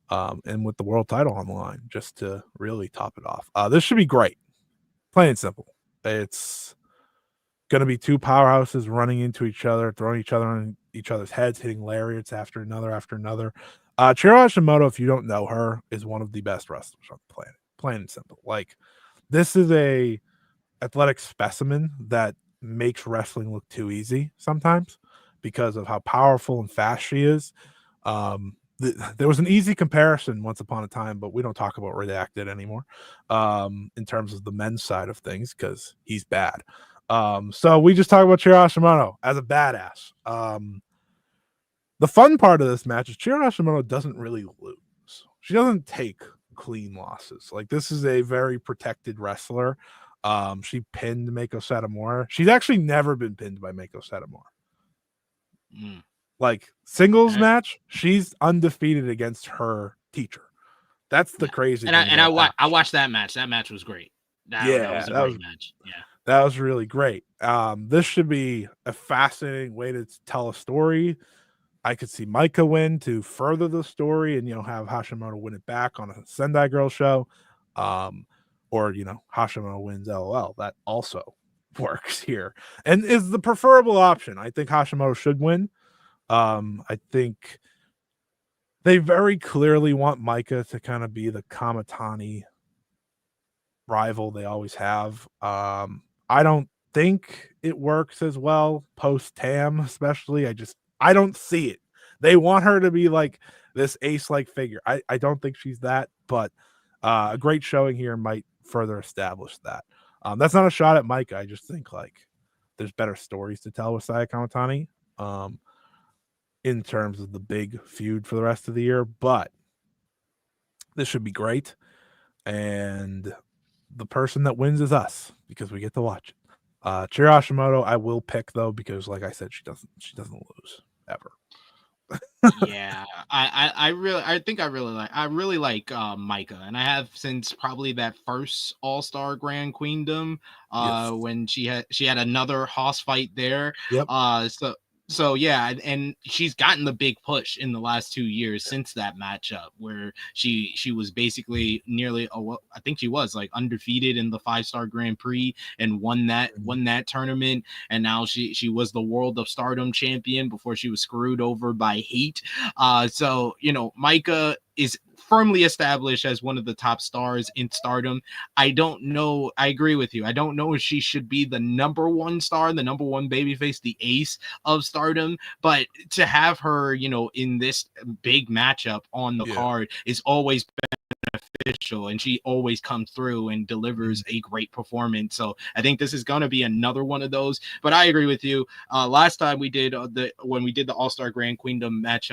And with the world title on the line, just to really top it off. This should be great. Plain and simple. It's going to be two powerhouses running into each other, throwing each other on each other's heads, hitting lariats after another. Chiro Hashimoto, if you don't know her, is one of the best wrestlers on the planet. Plain and simple. Like, this is a athletic specimen that makes wrestling look too easy sometimes because of how powerful and fast she is. There was an easy comparison once upon a time, but we don't talk about Redacted anymore in terms of the men's side of things because he's bad. So we just talk about Chiro Hashimoto as a badass. The fun part of this match is Chiro Hashimoto doesn't really lose. She doesn't take clean losses. Like, this is a very protected wrestler. She pinned Meiko Sadamora. She's actually never been pinned by Meiko Sadamora. Like, singles match, she's undefeated against her teacher. That's the crazy thing. And I watched that match. That match was great. That was a great match. Yeah. That was really great. This should be a fascinating way to tell a story. I could see Micah win to further the story and, have Hashimoto win it back on a Sendai Girls show. Or, Hashimoto wins LOL. That also works here and is the preferable option. I think Hashimoto should win. I think they very clearly want Micah to kind of be the Kamitani rival they always have. I don't think it works as well post Tam, especially. I don't see it. They want her to be like this ace-like figure. I don't think she's that, but a great showing here might further establish that. That's not a shot at Micah. I just think like there's better stories to tell with Saya Kamitani in terms of the big feud for the rest of the year, but this should be great. And the person that wins is us because we get to watch it. Chiro Hashimoto, I will pick though, because like I said, she doesn't lose ever. Yeah, I really like Micah, and I have since probably that first All-Star Grand Queendom when she had another Hoss fight there. Yep. So yeah, and she's gotten the big push in the last 2 years since that matchup where she was basically nearly I think she was like undefeated in the 5-star Grand Prix and won that tournament, and now she was the World of Stardom champion before she was screwed over by Heat. So Micah is firmly established as one of the top stars in Stardom. I don't know. I agree with you. I don't know if she should be the number one star, the number one babyface, the ace of Stardom, but to have her, in this big matchup on the card is always beneficial, and she always comes through and delivers a great performance. So I think this is going to be another one of those. But I agree with you. Last time we did when we did the All-Star Grand Queendom match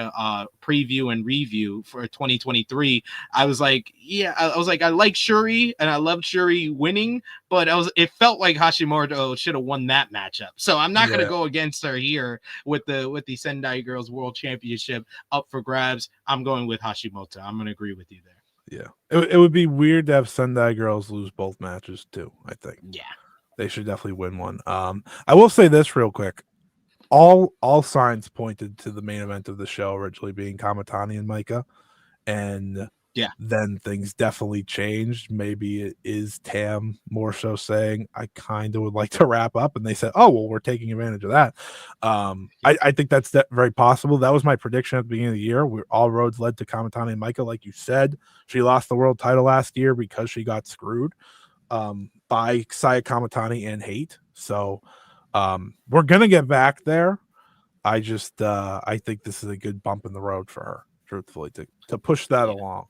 preview and review for 2023, I was like, I like Syuri and I loved Syuri winning, but it felt like Hashimoto should have won that matchup. So I'm not going to go against her here with the Sendai Girls World Championship up for grabs. I'm going with Hashimoto. I'm going to agree with you there. Yeah, it would be weird to have Sendai Girls lose both matches too. I think. Yeah, they should definitely win one. I will say this real quick: all signs pointed to the main event of the show originally being Kamitani and Micah, and then things definitely changed. Maybe it is Tam more so saying, I kind of would like to wrap up, and they said, oh well, we're taking advantage of that. I think that's very possible. That was my prediction at the beginning of the year, where all roads led to Kamitani and Micah. Like you said, she lost the world title last year because she got screwed by Saya Kamitani and Hate. So we're gonna get back there. I just I think this is a good bump in the road for her, truthfully, to push that along.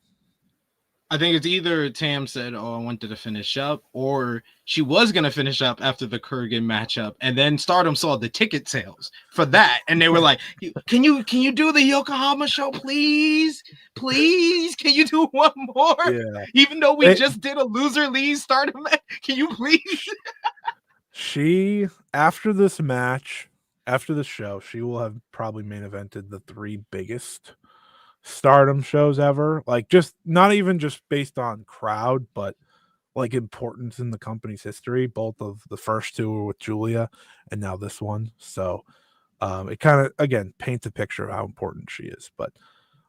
I think it's either Tam said, I wanted to finish up, or she was going to finish up after the Kurgan matchup, and then Stardom saw the ticket sales for that, and they were like, can you do the Yokohama show, please? Please? Can you do one more? Yeah. Even though we just did a loser leaves Stardom match, can you please? She, after this match, after the show, she will have probably main evented the 3 biggest Stardom shows ever, like just not even just based on crowd, but like importance in the company's history. Both of the first two were with Julia, and now this one. So it kind of again paints a picture of how important she is. But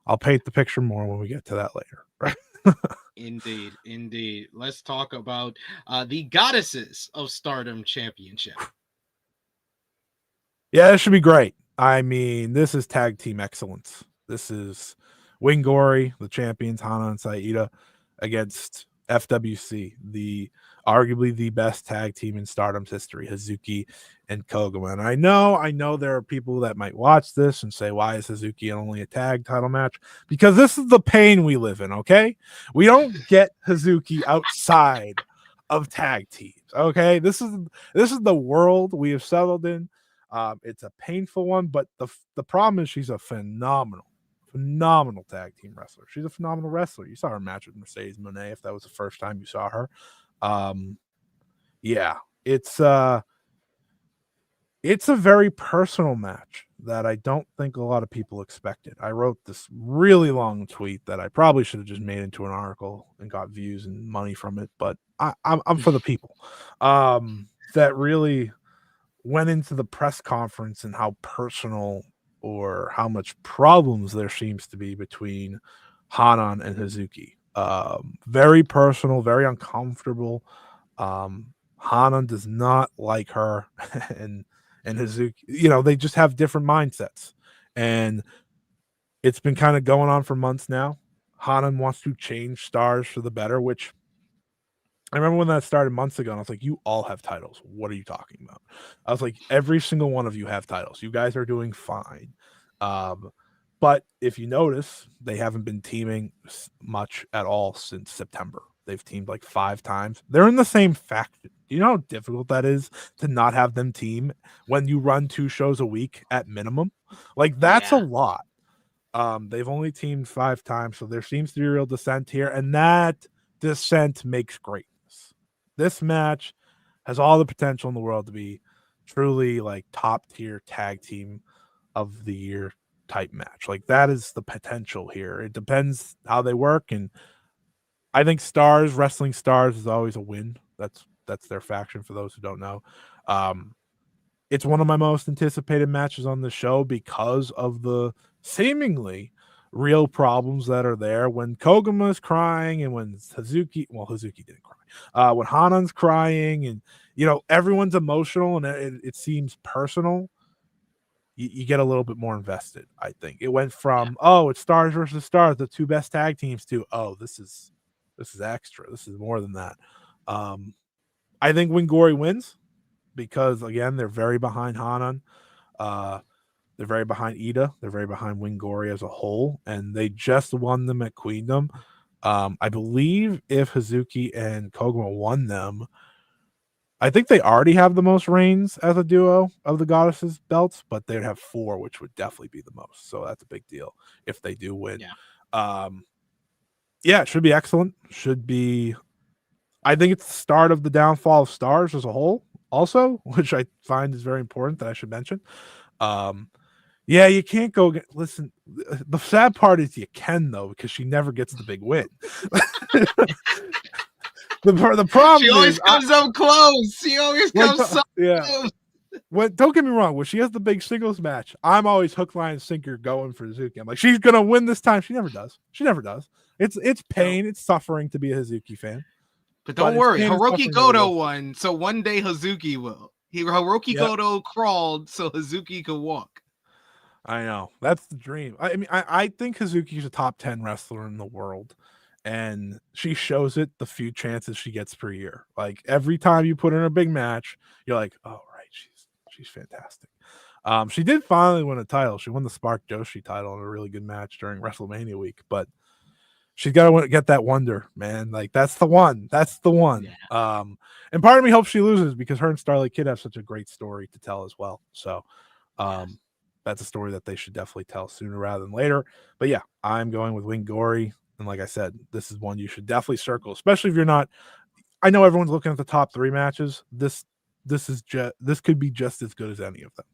I'll paint the picture more when we get to that later. Right. Indeed, indeed. Let's talk about the Goddesses of Stardom Championship. Yeah, this should be great. I mean, this is tag team excellence. This is Wingori, the champions, Hana and Saida, against FWC, the arguably the best tag team in Stardom's history, Hazuki and Koguma. And I know there are people that might watch this and say, why is Hazuki only a tag title match? Because this is the pain we live in, okay? We don't get Hazuki outside of tag teams, okay? This is the world we have settled in. It's a painful one, but the problem is she's a phenomenal tag team wrestler. She's a phenomenal wrestler. You saw her match with Mercedes Moné if that was the first time you saw her. Yeah, it's a very personal match that I don't think a lot of people expected. I wrote this really long tweet that I probably should have just made into an article and got views and money from it, but I'm for the people. That really went into the press conference and how personal or how much problems there seems to be between Hanan and Hazuki. Very personal, very uncomfortable. Hanan does not like her and Hazuki, they just have different mindsets. And it's been kind of going on for months now. Hanan wants to change stars for the better, which I remember when that started months ago, and I was like, you all have titles. What are you talking about? I was like, every single one of you have titles. You guys are doing fine. But if you notice, they haven't been teaming much at all since September. They've teamed like 5 times. They're in the same faction. Do you know how difficult that is to not have them team when you run 2 shows a week at minimum? Like, that's a lot. They've only teamed 5 times, so there seems to be real dissent here, and that dissent makes greatness. This match has all the potential in the world to be truly like top tier tag team of the year type match. Like, that is the potential here. It depends how they work, and I think Wrestling Stars is always a win. That's their faction for those who don't know. It's one of my most anticipated matches on the show because of the seemingly real problems that are there when Koguma is crying and when Hazuki didn't cry. When Hanan's crying and everyone's emotional and it seems personal, you get a little bit more invested. I think it went from it's Stars versus Stars, the 2 best tag teams, to this is extra. This is more than that. I think Wingori wins because again they're very behind Hanan. They're very behind Ida. They're very behind Wingori as a whole, and they just won them at Queendom. I believe if Hazuki and Koguma won them, I think they already have the most reigns as a duo of the Goddesses belts, but they'd have 4, which would definitely be the most. So that's a big deal if they do win. It should be excellent. I think it's the start of the downfall of Stars as a whole, also, which I find is very important that I should mention. You can't go listen. The sad part is you can though, because she never gets the big win. the problem she always comes up close. She always comes so close. Don't get me wrong. When she has the big singles match, I'm always hook, line, and sinker going for Hazuki. I'm like, she's gonna win this time. She never does. It's pain. It's suffering to be a Hazuki fan. But don't worry, Hiroki Goto won, so one day Hazuki will. Hiroki Goto crawled so Hazuki could walk. I know. That's the dream. I mean, I think Hazuki's a top 10 wrestler in the world, and she shows it the few chances she gets per year. Like, every time you put her in a big match, you're like, oh, right, she's fantastic. She did finally win a title. She won the Spark Joshi title in a really good match during WrestleMania week, but she's got to get that wonder, man. Like, that's the one. Yeah. And part of me hopes she loses because her and Starlight Kid have such a great story to tell as well. So, that's a story that they should definitely tell sooner rather than later. But yeah, I'm going with Wingori. And like I said, this is one you should definitely circle, especially if you're not. I know everyone's looking at the top 3 matches. This could be just as good as any of them,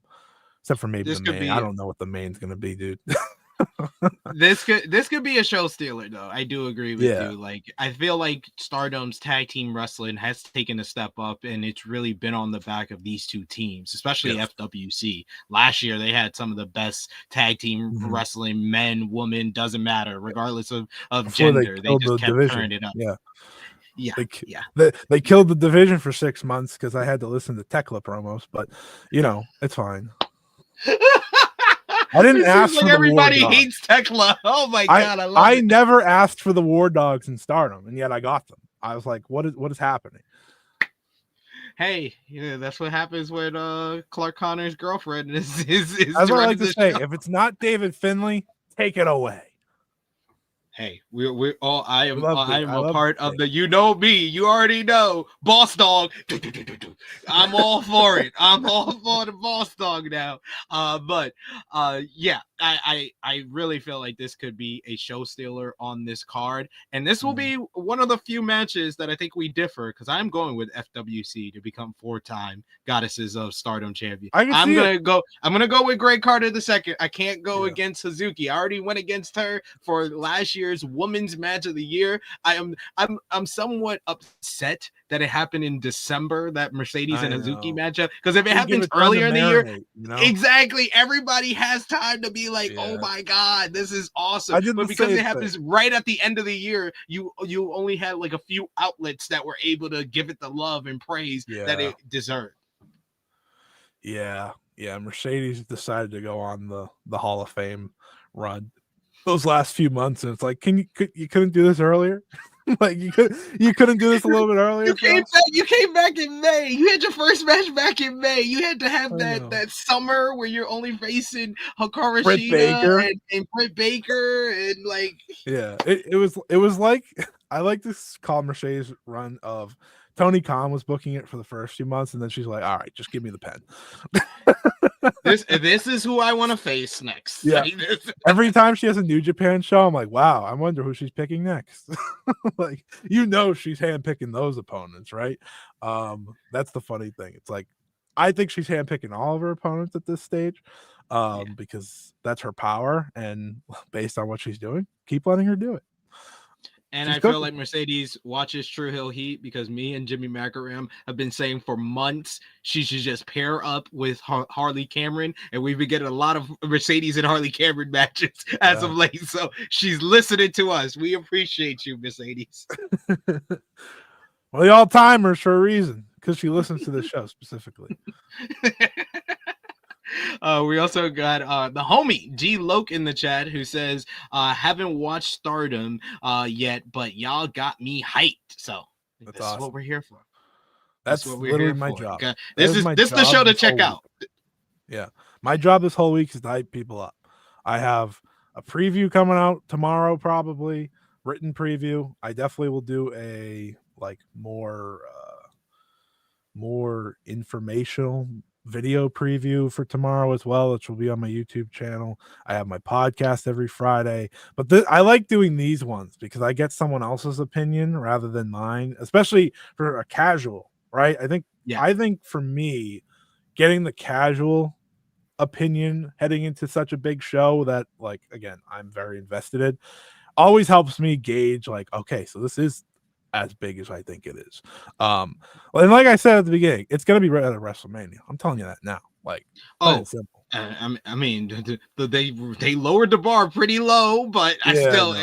except for maybe the main. I don't know what the main's going to be, dude. This could be a show stealer, though. I do agree with Yeah. you. Like, I feel like Stardom's tag team wrestling has taken a step up, and it's really been on the back of these two teams, especially Yes. FWC. Last year, they had some of the best tag team wrestling, men, women, doesn't matter, regardless of Before gender. They just the kept division. turning it up. Yeah. Yeah, They killed the division for 6 months because I had to listen to Tekla promos, but it's fine. I didn't ask for the everybody War Dogs. hates Tekla. Oh my god, I love I it. never asked for the War Dogs in Stardom, and yet I got them. I was like, what is happening? Hey, that's what happens when Clark Connor's girlfriend is As I like directing to the say, show. if it's not David Finley, take it away. Hey, we're all I am I a love part of the me, you already know, boss dog. I'm all for it. I'm all for the boss dog now. Yeah, I really feel like this could be a show stealer on this card, and this will be one of the few matches that I think we differ, because I'm going with FWC to become 4-time Goddesses of Stardom champion. I'm gonna go with Greg Carter II. I can't go against Suzuki. I already went against her for last year's women's match of the year. I'm somewhat upset that it happened in December, that Mercedes and Suzuki matchup, because if it happens earlier in the year, exactly, everybody has time to be like, oh my god, this is awesome. But because it happens right at the end of the year, you only had like a few outlets that were able to give it the love and praise that it deserved. Yeah, Mercedes decided to go on the Hall of Fame run those last few months, and it's like, you couldn't do this earlier? Like, you couldn't do this a little bit earlier? You came back in May. You had your first match back in May. You had to have that summer where you're only facing Hikaru Shida and Britt Baker, and like, yeah, it was like, I like this call Mercedes run of Tony Khan was booking it for the first few months, and then she's like, all right, just give me the pen. This is who I want to face next. Yeah. Every time she has a New Japan show, I'm like, wow, I wonder who she's picking next. Like, she's handpicking those opponents, right? That's the funny thing. It's like, I think she's handpicking all of her opponents at this stage, because that's her power, and based on what she's doing, keep letting her do it. And I feel like Mercedes watches True Hill Heat, because me and Jimmy Macaram have been saying for months she should just pair up with Harley Cameron, and we've been getting a lot of Mercedes and Harley Cameron matches as of late. So she's listening to us. We appreciate you, Mercedes. Well, the all-timers for a reason, because she listens to this show specifically. We also got the homie G Loke in the chat, who says, haven't watched Stardom yet, but y'all got me hyped. So that's awesome. What we're here for. That's what we're literally here my for. job. Okay? This is the show to check out. Yeah, my job this whole week is to hype people up. I have a preview coming out tomorrow, probably written preview. I definitely will do a more informational video preview for tomorrow as well, which will be on my YouTube channel. I have my podcast every Friday, but I like doing these ones because I get someone else's opinion rather than mine, especially for a casual, right? I think for me, getting the casual opinion heading into such a big show that, like, again, I'm very invested in, always helps me gauge, like, okay, so this is as big as I think it is. And like I said at the beginning, it's going to be right at WrestleMania. I'm telling you that now. Like, simple. I mean, they lowered the bar pretty low, but I still,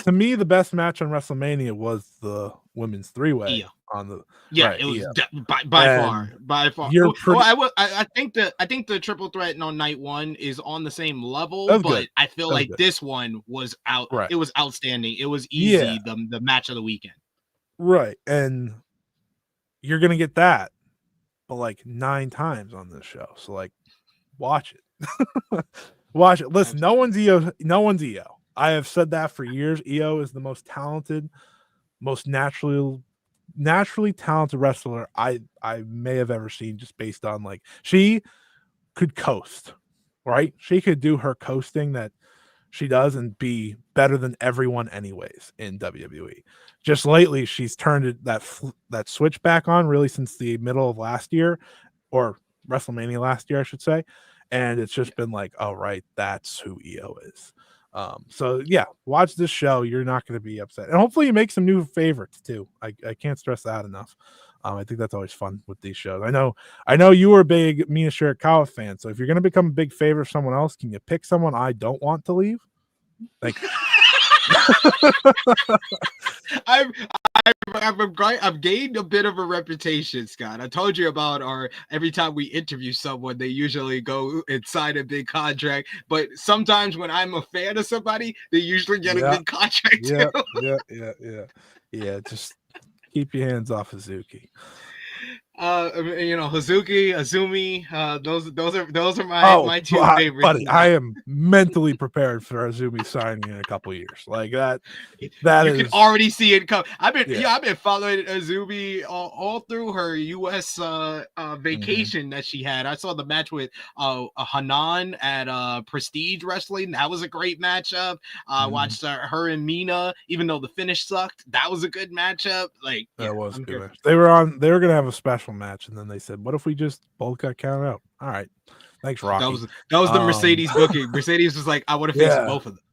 to me, the best match on WrestleMania was the women's three-way on the it was by far. I think the triple threat on night one is on the same level, but I feel like this one was out. Right. It was outstanding. It was easy. The match of the weekend. Right, and you're gonna get that, but like 9 times on this show. So like, watch it. Watch it. Listen, no one's EO. I have said that for years. EO is the most talented, most naturally talented wrestler I may have ever seen, just based on, like, she could coast, right? She could do her coasting that she does and be better than everyone anyways in WWE. Just lately, she's turned that switch back on, really, since the middle of last year, or WrestleMania last year, I should say. And it's just been like, oh, right, that's who Io is. So yeah, watch this show. You're not going to be upset. And hopefully you make some new favorites too. I can't stress that enough. I think that's always fun with these shows. I know you were a big Mina Shirakawa fan. So if you're going to become a big favorite of someone else, can you pick someone I don't want to leave? Thank you. I've gained a bit of a reputation, Scott. I told you about every time we interview someone, they usually go and sign a big contract. But sometimes when I'm a fan of somebody, they usually get a good contract too. Yeah. Just keep your hands off Suzuki. Hazuki, Azumi, those are my two favorites. Buddy, I am mentally prepared for Azumi signing in a couple years. Like that you can already see it come. I've been following Azumi all through her US vacation that she had. I saw the match with Hanan at Prestige Wrestling. That was a great matchup. Watched her and Mina, even though the finish sucked. That was a good matchup. Like that was good match. They were gonna have a special match, and then they said, what if we just both got counted out? All right, thanks, Rocky. That was the Mercedes booking. Mercedes was like, I want to face both of them.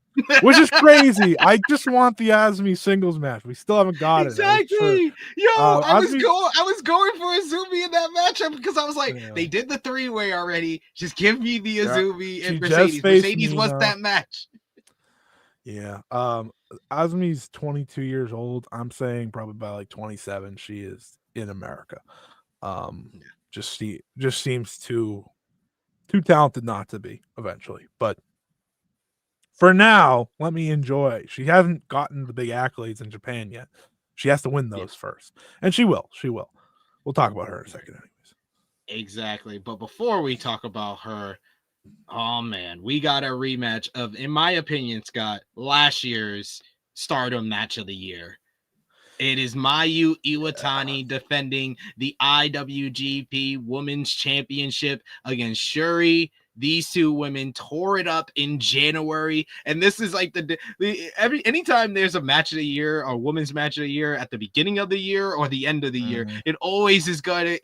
Which is crazy. I just want the Azumi singles match. We still haven't got it. Exactly. I was going for Azumi in that matchup because I was like, they did the 3-way already. Just give me the Azumi and Mercedes. Mercedes was that match. Yeah. Azumi's 22 years old. I'm saying probably by like 27, she is in America. Just seems too talented not to be eventually. But for now, let me enjoy. She hasn't gotten the big accolades in Japan yet. She has to win those first. And she will. We'll talk about her in a second anyways. Exactly. But before we talk about her, oh man, we got a rematch of, in my opinion, Scott, last year's Stardom match of the year. It is Mayu Iwatani defending the IWGP Women's Championship against Syuri. These two women tore it up in January, and this is like anytime there's a match of the year or women's match of the year at the beginning of the year or the end of the year, it's always gonna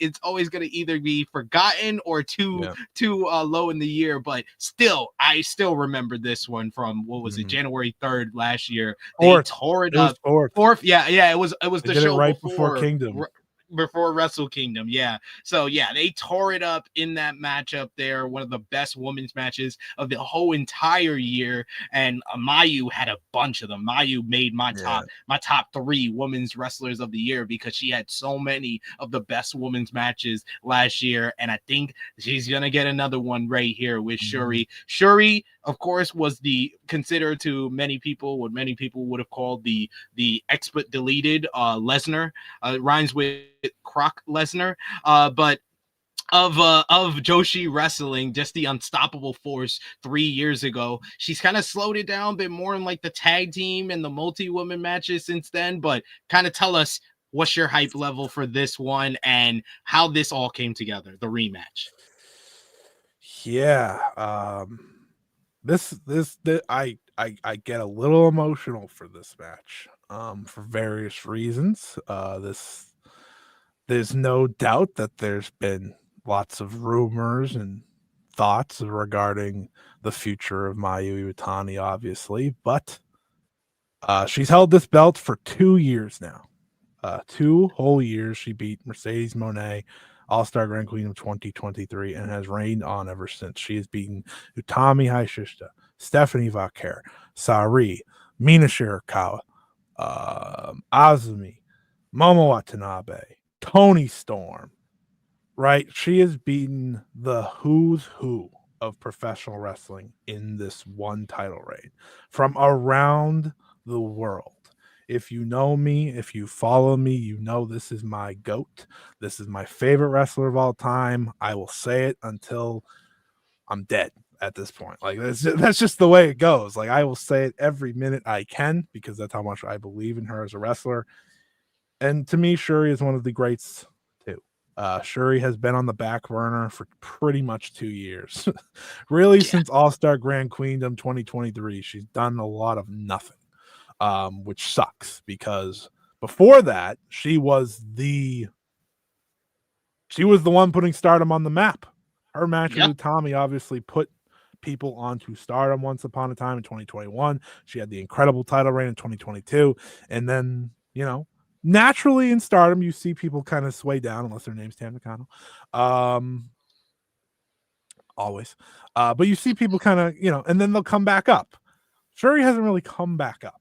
either be forgotten or too low in the year. But I still remember this one from what was it, January 3rd last year. They tore it up. Fourth, it was the show right before Kingdom. Before Wrestle Kingdom, so they tore it up in that matchup there, one of the best women's matches of the whole entire year, and Mayu had a bunch of them. Mayu made my top 3 women's wrestlers of the year because she had so many of the best women's matches last year, and I think she's gonna get another one right here with Syuri. Syuri, of course, was considered to many people what many people would have called the expert deleted Lesnar. Rhymes with Croc Lesnar, but of Joshi Wrestling, just the unstoppable force 3 years ago. She's kind of slowed it down a bit more in like the tag team and the multi-woman matches since then, but kind of tell us what's your hype level for this one and how this all came together, the rematch. I get a little emotional for this match for various reasons. There's no doubt that there's been lots of rumors and thoughts regarding the future of Mayu Iwatani, obviously, but she's held this belt for 2 years now. 2 whole years. She beat Mercedes Moné, All-Star Grand Queendom 2023, and has reigned on ever since. She has beaten Utami Hayashishita, Stephanie Vaquer, Syuri, Mina Shirakawa, Azumi, Momo Watanabe, Toni Storm, right? She has beaten the who's who of professional wrestling in this one title reign from around the world. If you know me, if you follow me, you know this is my GOAT. This is my favorite wrestler of all time. I will say it until I'm dead at this point. Like that's just the way it goes. Like I will say it every minute I can because that's how much I believe in her as a wrestler. And to me, Syuri is one of the greats too. Syuri has been on the back burner for pretty much 2 years. Really, since All-Star Grand Queendom 2023, she's done a lot of nothing, which sucks because before that, she was the one putting Stardom on the map. Her match Yep. with Utami obviously put people onto Stardom once upon a time in 2021. She had the incredible title reign in 2022. And then, naturally in Stardom, you see people kind of sway down unless their name's Tam Nakano. Always. But you see people kind of, and then they'll come back up. Syuri hasn't really come back up.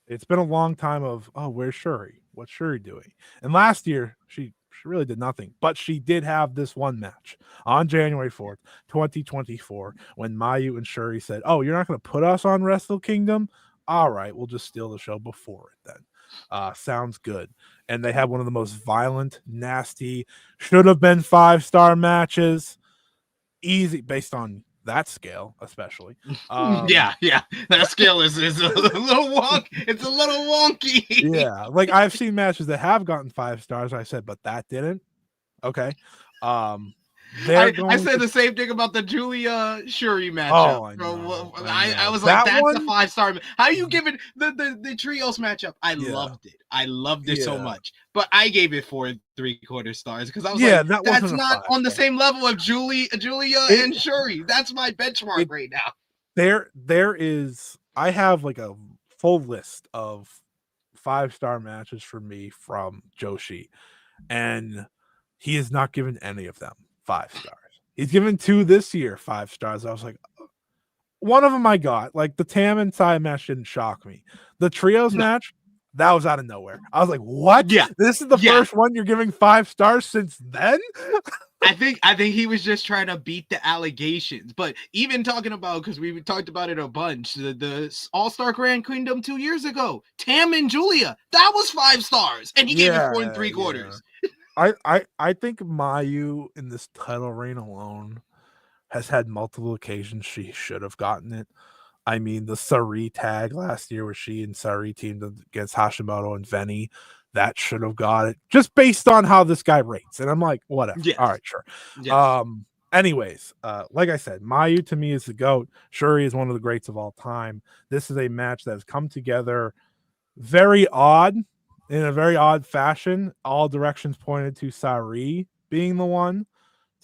It's been a long time of, where's Syuri? What's Syuri doing? And last year, she really did nothing. But she did have this one match on January 4th, 2024, when Mayu and Syuri said, you're not going to put us on Wrestle Kingdom? All right, we'll just steal the show before it then. Sounds good. And they had one of the most violent, nasty, should have been 5-star matches. Easy, based on that scale, especially. Yeah. That scale is a little wonky. It's a little wonky. Yeah, like I've seen matches that have gotten 5 stars. I said, but that didn't. Okay. I said the same thing about the Julia Syuri matchup. Oh, I know. I was like, that's one, a 5-star. How you giving the trios matchup? I loved it. I loved it so much. But I gave it 4 3/4 stars because I was like, that's not on the same level of Julia and Syuri. That's my benchmark right now. There is. I have like a full list of 5-star matches for me from Joshi, and he has not given any of them 5 stars. He's given 2 this year 5 stars. I was like, one of them I got. Like the Tam and Sai match didn't shock me. The trios match, that was out of nowhere. I was like, what? Yeah. This is the first one you're giving 5 stars since then? I think he was just trying to beat the allegations. But even talking about, because we talked about it a bunch, the All-Star Grand Queendom 2 years ago, Tam and Julia, that was 5 stars. And he gave it 4 3/4. I think Mayu in this title reign alone has had multiple occasions she should have gotten it. I mean, the Syuri tag last year where she and Syuri teamed against Hashimoto and Veni, that should have got it just based on how this guy rates. And I'm like, whatever. Yes. All right, sure. Yes. Anyways, like I said, Mayu to me is the GOAT. Syuri is one of the greats of all time. This is a match that has come together very odd, in a very odd fashion. All directions pointed to Syuri being the one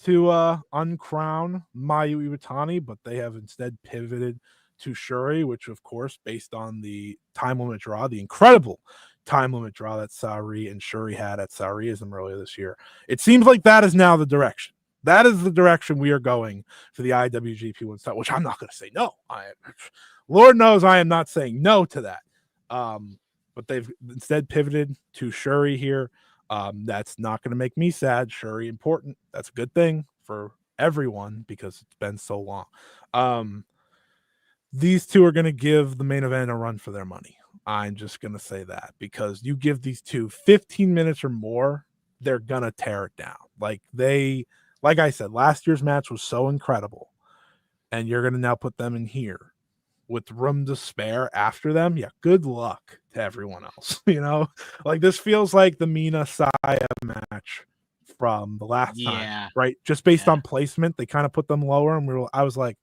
to uncrown Mayu Iwatani, but they have instead pivoted to Syuri, which of course, based on the time limit draw, the incredible time limit draw that Syuri and Syuri had at Syuriism earlier this year, it seems like that is now the direction. That is the direction we are going for the IWGP Women's title, which I'm not going to say no. Lord knows I am not saying no to that. But they've instead pivoted to Syuri here. That's not going to make me sad. Syuri important. That's a good thing for everyone because it's been so long. These two are going to give the main event a run for their money. I'm just going to say that because you give these two 15 minutes or more, they're going to tear it down. Like I said, last year's match was so incredible, and you're going to now put them in here with room to spare after them. Yeah, good luck to everyone else. Like this feels like the Mina Saya match from the last time, right? Just based on placement, they kind of put them lower, and I was like,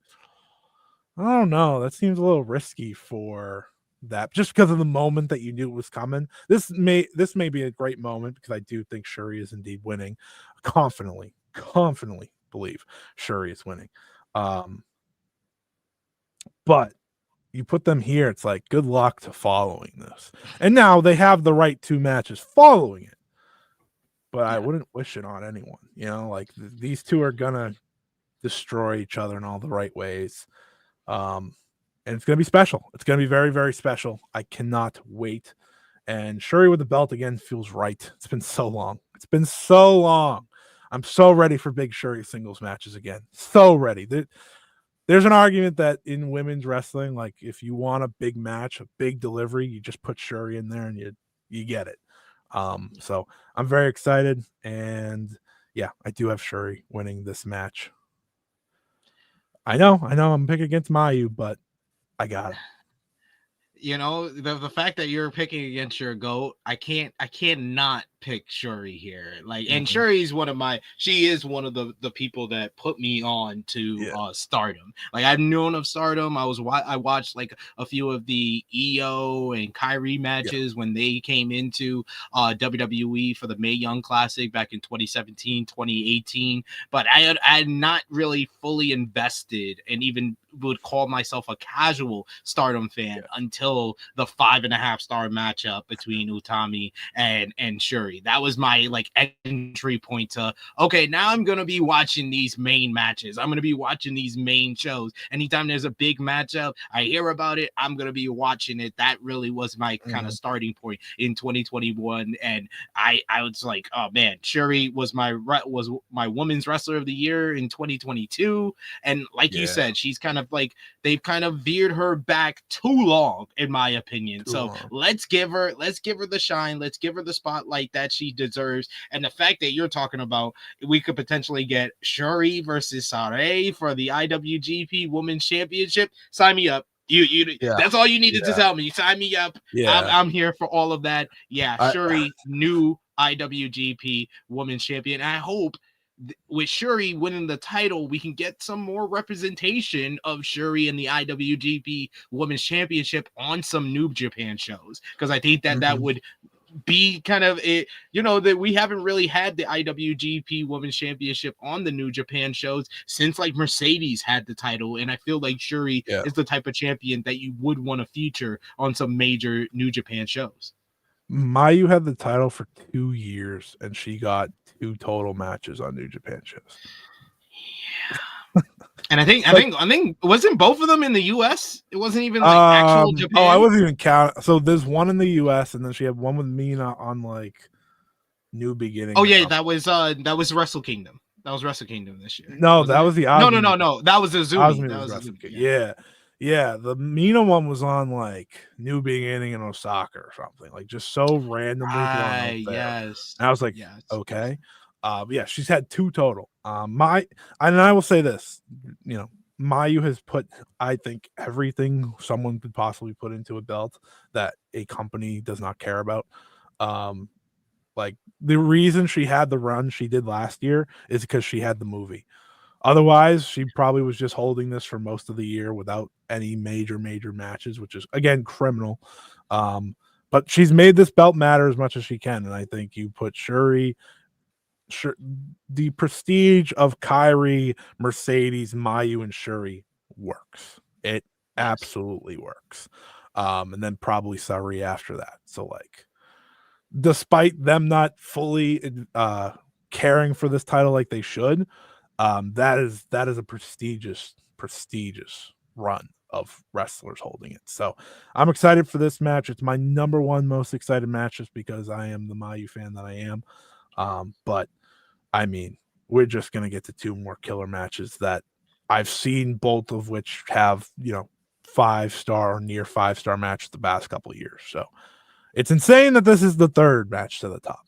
I don't know, that seems a little risky for that, just because of the moment that you knew it was coming. This may be a great moment because I do think Syuri is indeed winning. Confidently believe Syuri is winning. But you put them here, it's like good luck to following this. And now they have the right 2 matches following it. But I wouldn't wish it on anyone. Like these two are gonna destroy each other in all the right ways. And it's gonna be special. It's gonna be very, very special. I cannot wait. And Syuri with the belt again feels right. It's been so long. I'm so ready for big Syuri singles matches again. So ready. There's an argument that in women's wrestling, like if you want a big match, a big delivery, you just put Syuri in there and you get it. So I'm very excited, and yeah, I do have Syuri winning this match. I know I'm picking against Mayu, but I got it. The fact that you're picking against your GOAT, I can't not pick Syuri here. Like, and Syuri is she is one of the people that put me on to Stardom. Like, I've known of Stardom. I watched like a few of the EO and Kyrie matches when they came into WWE for the Mae Young Classic back in 2017, 2018. But I had not really fully invested and even would call myself a casual Stardom fan until the 5.5-star matchup between Utami and Syuri. That was my like entry point to, okay, now I'm gonna be watching these main matches. I'm gonna be watching these main shows. Anytime there's a big matchup, I hear about it, I'm gonna be watching it. That really was my kind of starting point in 2021. And I was like, oh man, Syuri was my women's wrestler of the year in 2022. And like you said, she's kind of like, they've kind of veered her back too long, in my opinion. Let's give her the shine. Let's give her the spotlight that she deserves. And the fact that you're talking about, we could potentially get Syuri versus Sarray for the IWGP Women's Championship. Sign me up. That's all you needed to tell me. Sign me up. I'm here for all of that. Syuri, new IWGP Women's Champion. I hope with Syuri winning the title, we can get some more representation of Syuri in the IWGP Women's Championship on some New Japan shows, because I think that would be kind of it, that we haven't really had the IWGP Women's Championship on the New Japan shows since like Mercedes had the title, and I feel like Syuri is the type of champion that you would want to feature on some major New Japan shows. Mayu had the title for 2 years, and she got 2 total matches on New Japan shows. Yeah, and I think wasn't both of them in the U.S.? It wasn't even like actual Japan. Oh, I wasn't even counting. So there's one in the U.S., and then she had one with Mina on like New Beginning. Oh yeah, that was Wrestle Kingdom. That was Wrestle Kingdom this year. No, that was the no. That was Azumi. That was Azumi. Yeah, the Mina one was on like New Beginning in Osaka or something, like just so randomly thrown out there. Yes. And I was like, okay. She's had 2 total. And I will say this, Mayu has put, I think, everything someone could possibly put into a belt that a company does not care about. Like the reason she had the run she did last year is because she had the movie. Otherwise, she probably was just holding this for most of the year without any major matches, which is, again, criminal. But she's made this belt matter as much as she can. And I think you put Syuri, the prestige of Kyrie, Mercedes, Mayu, and Syuri works. It absolutely works. And then probably Syuri after that. So, like, despite them not fully caring for this title like they should, that is a prestigious run of wrestlers holding it. So I'm excited for this match. It's my number 1 most excited match just because I am the Mayu fan that I am. But I mean, we're just gonna get to 2 more killer matches that I've seen, both of which have 5-star or near 5-star matches the past couple of years. So it's insane that this is the 3rd match to the top.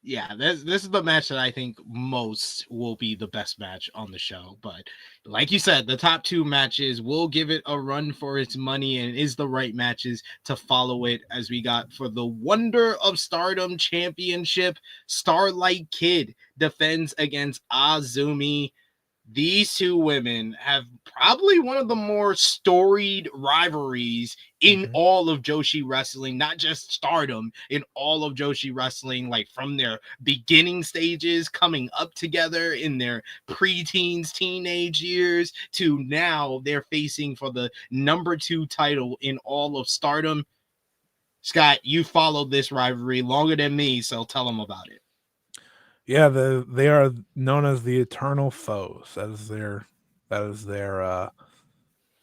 Yeah, this is the match that I think most will be the best match on the show. But like you said, the top 2 matches will give it a run for its money and is the right matches to follow it, as we got for the Wonder of Stardom Championship. Starlight Kid defends against Azumi. These 2 women have probably one of the more storied rivalries in all of Joshi wrestling, not just Stardom, in all of Joshi wrestling, like from their beginning stages, coming up together in their preteens, teenage years, to now they're facing for the number 2 title in all of Stardom. Scott, you followed this rivalry longer than me, so tell them about it. Yeah, they are known as the Eternal Foes. That is their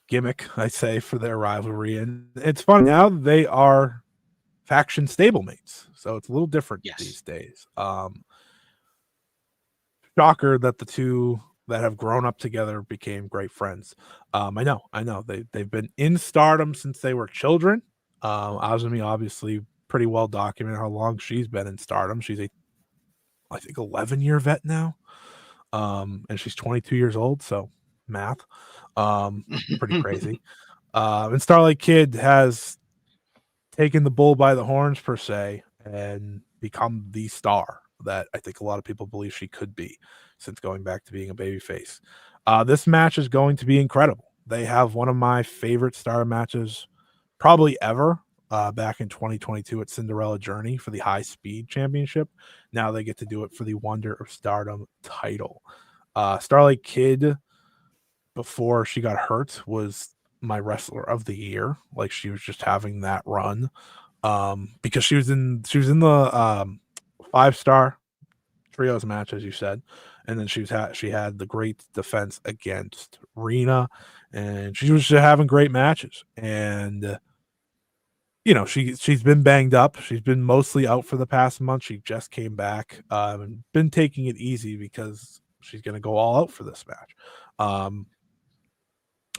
gimmick, I say, for their rivalry. And it's funny, now they are faction stablemates, so it's a little different these days. Shocker that the 2 that have grown up together became great friends. I know they've been in Stardom since they were children. Azumi obviously pretty well documented how long she's been in Stardom. She's I think 11-year vet now. And she's 22 years old, so math. Pretty crazy. And Starlight Kid has taken the bull by the horns, per se, and become the star that I think a lot of people believe she could be since going back to being a babyface. This match is going to be incredible. They have one of my favorite Stardom matches probably ever back in 2022 at Cinderella Journey for the High Speed Championship. Now they get to do it for the Wonder of Stardom title. Starlight Kid, before she got hurt, was my wrestler of the year. Like, she was just having that run because she was in the 5-star trios match, as you said, and then she had the great defense against Reena, and she was just having great matches. And she's been banged up. She's been mostly out for the past month. She just came back and been taking it easy because she's going to go all out for this match.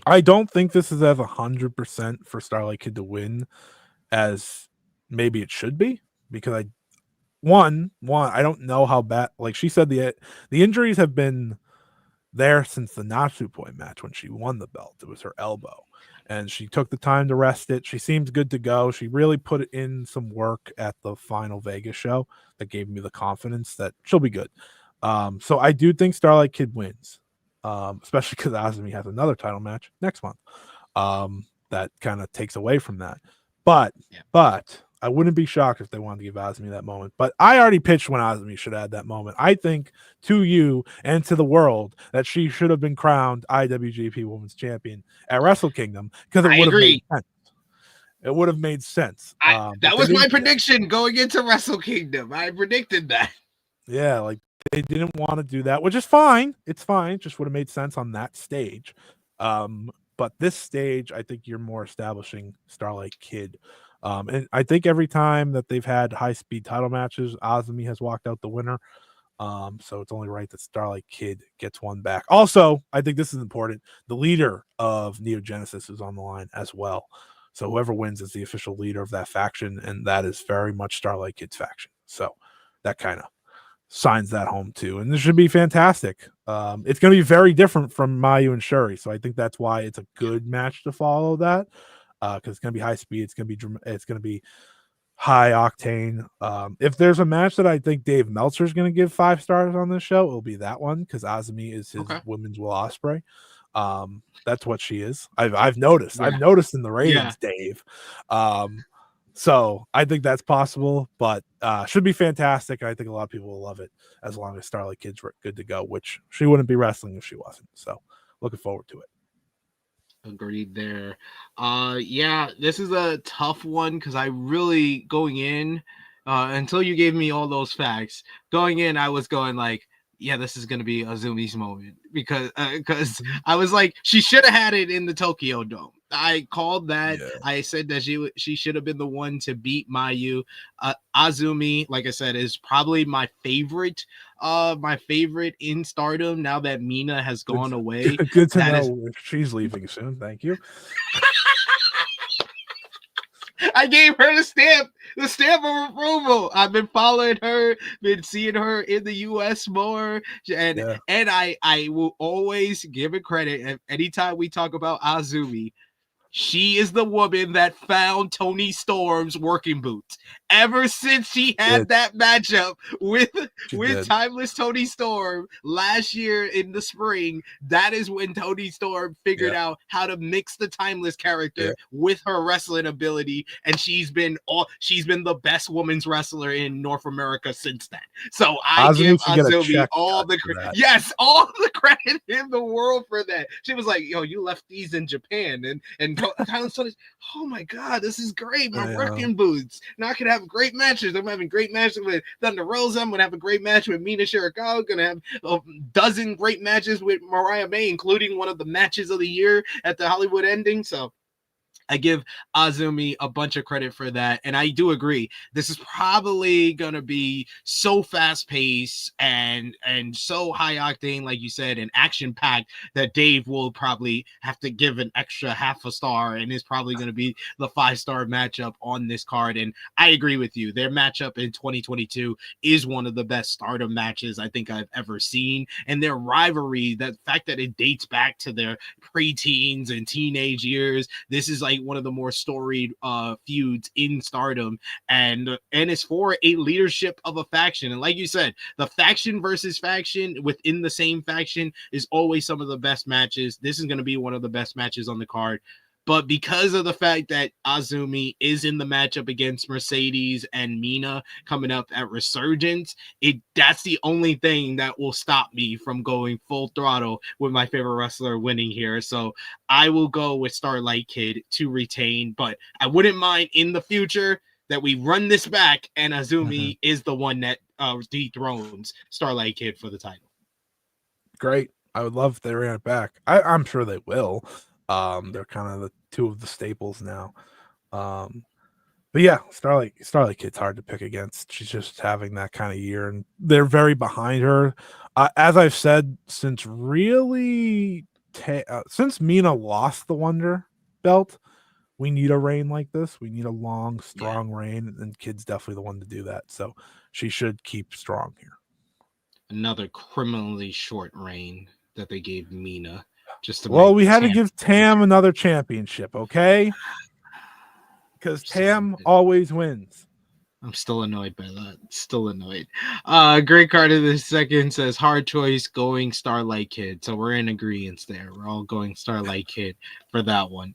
I don't think this is as 100% for Starlight Kid to win as maybe it should be, because I don't know how bad. Like she said, the injuries have been there since the Natsupoi match when she won the belt. It was her elbow, and she took the time to rest it. She seems good to go. She really put in some work at the final Vegas show that gave me the confidence that she'll be good. So I do think Starlight Kid wins, especially because Azumi has another title match next month. That kind of takes away from that. But I wouldn't be shocked if they wanted to give Azumi that moment. But I already pitched when Azumi should have had that moment. I think to you and to the world that she should have been crowned IWGP Women's Champion at Wrestle Kingdom, because it would have made sense. It would have made sense. That was my prediction going into Wrestle Kingdom. I predicted that. Yeah, like they didn't want to do that, which is fine. It's fine. It just would have made sense on that stage. But this stage, I think you're more establishing Starlight Kid. And I think every time that they've had high-speed title matches, Azumi has walked out the winner. So it's only right that Starlight Kid gets one back. Also, I think this is important. The leader of Neo Genesis is on the line as well. So whoever wins is the official leader of that faction, and that is very much Starlight Kid's faction. So that kind of signs that home too. And this should be fantastic. It's going to be very different from Mayu and Syuri. So I think that's why it's a good match to follow that. Because it's going to be high speed, it's going to be high octane. If there's a match that I think Dave Meltzer is going to give 5 stars on this show, it'll be that one, because Azumi is his women's Will Ospreay. That's what she is. I've noticed. Yeah. I've noticed in the ratings, Dave. So I think that's possible, but should be fantastic. I think a lot of people will love it as long as Starlight Kid's good to go, which she wouldn't be wrestling if she wasn't. So looking forward to it. Agreed there. This is a tough one because I really, going in, until you gave me all those facts, going in, I was going like, yeah, this is going to be Azumi's moment, because I was like, she should have had it in the Tokyo Dome. I called that. Yeah. I said that she should have been the one to beat Mayu. Azumi, like I said, is probably my favorite in Stardom now that Mina has gone away. Good to know if she's leaving soon. Thank you. I gave her the stamp of approval. I've been following her, been seeing her in the US more, and I will always give it credit. Anytime we talk about Azumi, she is the woman that found Toni Storm's working boots. Ever since she had that matchup with Timeless Toni Storm last year in the spring, that is when Toni Storm figured out how to mix the Timeless character with her wrestling ability, and she's been the best women's wrestler in North America since then. So I give Azumi all the credit in the world for that. She was like, "Yo, you left these in Japan," and oh my God, this is great. My working boots. Now I can have great matches. I'm having great matches with Thunder Rosa. I'm going to have a great match with Mina Shirakawa. Going to have a dozen great matches with Mariah May, including one of the matches of the year at the Hollywood ending. So I give Azumi a bunch of credit for that. And I do agree. This is probably going to be so fast paced and so high octane, like you said, and action packed that Dave will probably have to give an extra half a star, and it's probably going to be the 5-star matchup on this card. And I agree with you. Their matchup in 2022 is one of the best Stardom matches I think I've ever seen. And their rivalry, the fact that it dates back to their preteens and teenage years, this is like like one of the more storied feuds in Stardom, and it's for a leadership of a faction. And like you said, the faction versus faction within the same faction is always some of the best matches. This is going to be one of the best matches on the card. But because of the fact that Azumi is in the matchup against Mercedes and Mina coming up at Resurgence, that's the only thing that will stop me from going full throttle with my favorite wrestler winning here. So I will go with Starlight Kid to retain, but I wouldn't mind in the future that we run this back and Azumi is the one that dethrones Starlight Kid for the title. Great. I would love if they ran it back. I'm sure they will. They're kind of the two of the staples now. But yeah, Starlight Kid's hard to pick against. She's just having that kind of year, and they're very behind her. As I've said, since Mina lost the Wonder Belt, we need a reign like this. We need a long, strong reign, and Kid's definitely the one to do that. So she should keep strong here. Another criminally short reign that they gave Mina. We had to give Tam another championship, okay? Because Tam always wins. I'm still annoyed by that. Still annoyed. Great card of the second says hard choice going Starlight Kid. So we're in agreement there. We're all going Starlight Kid for that one.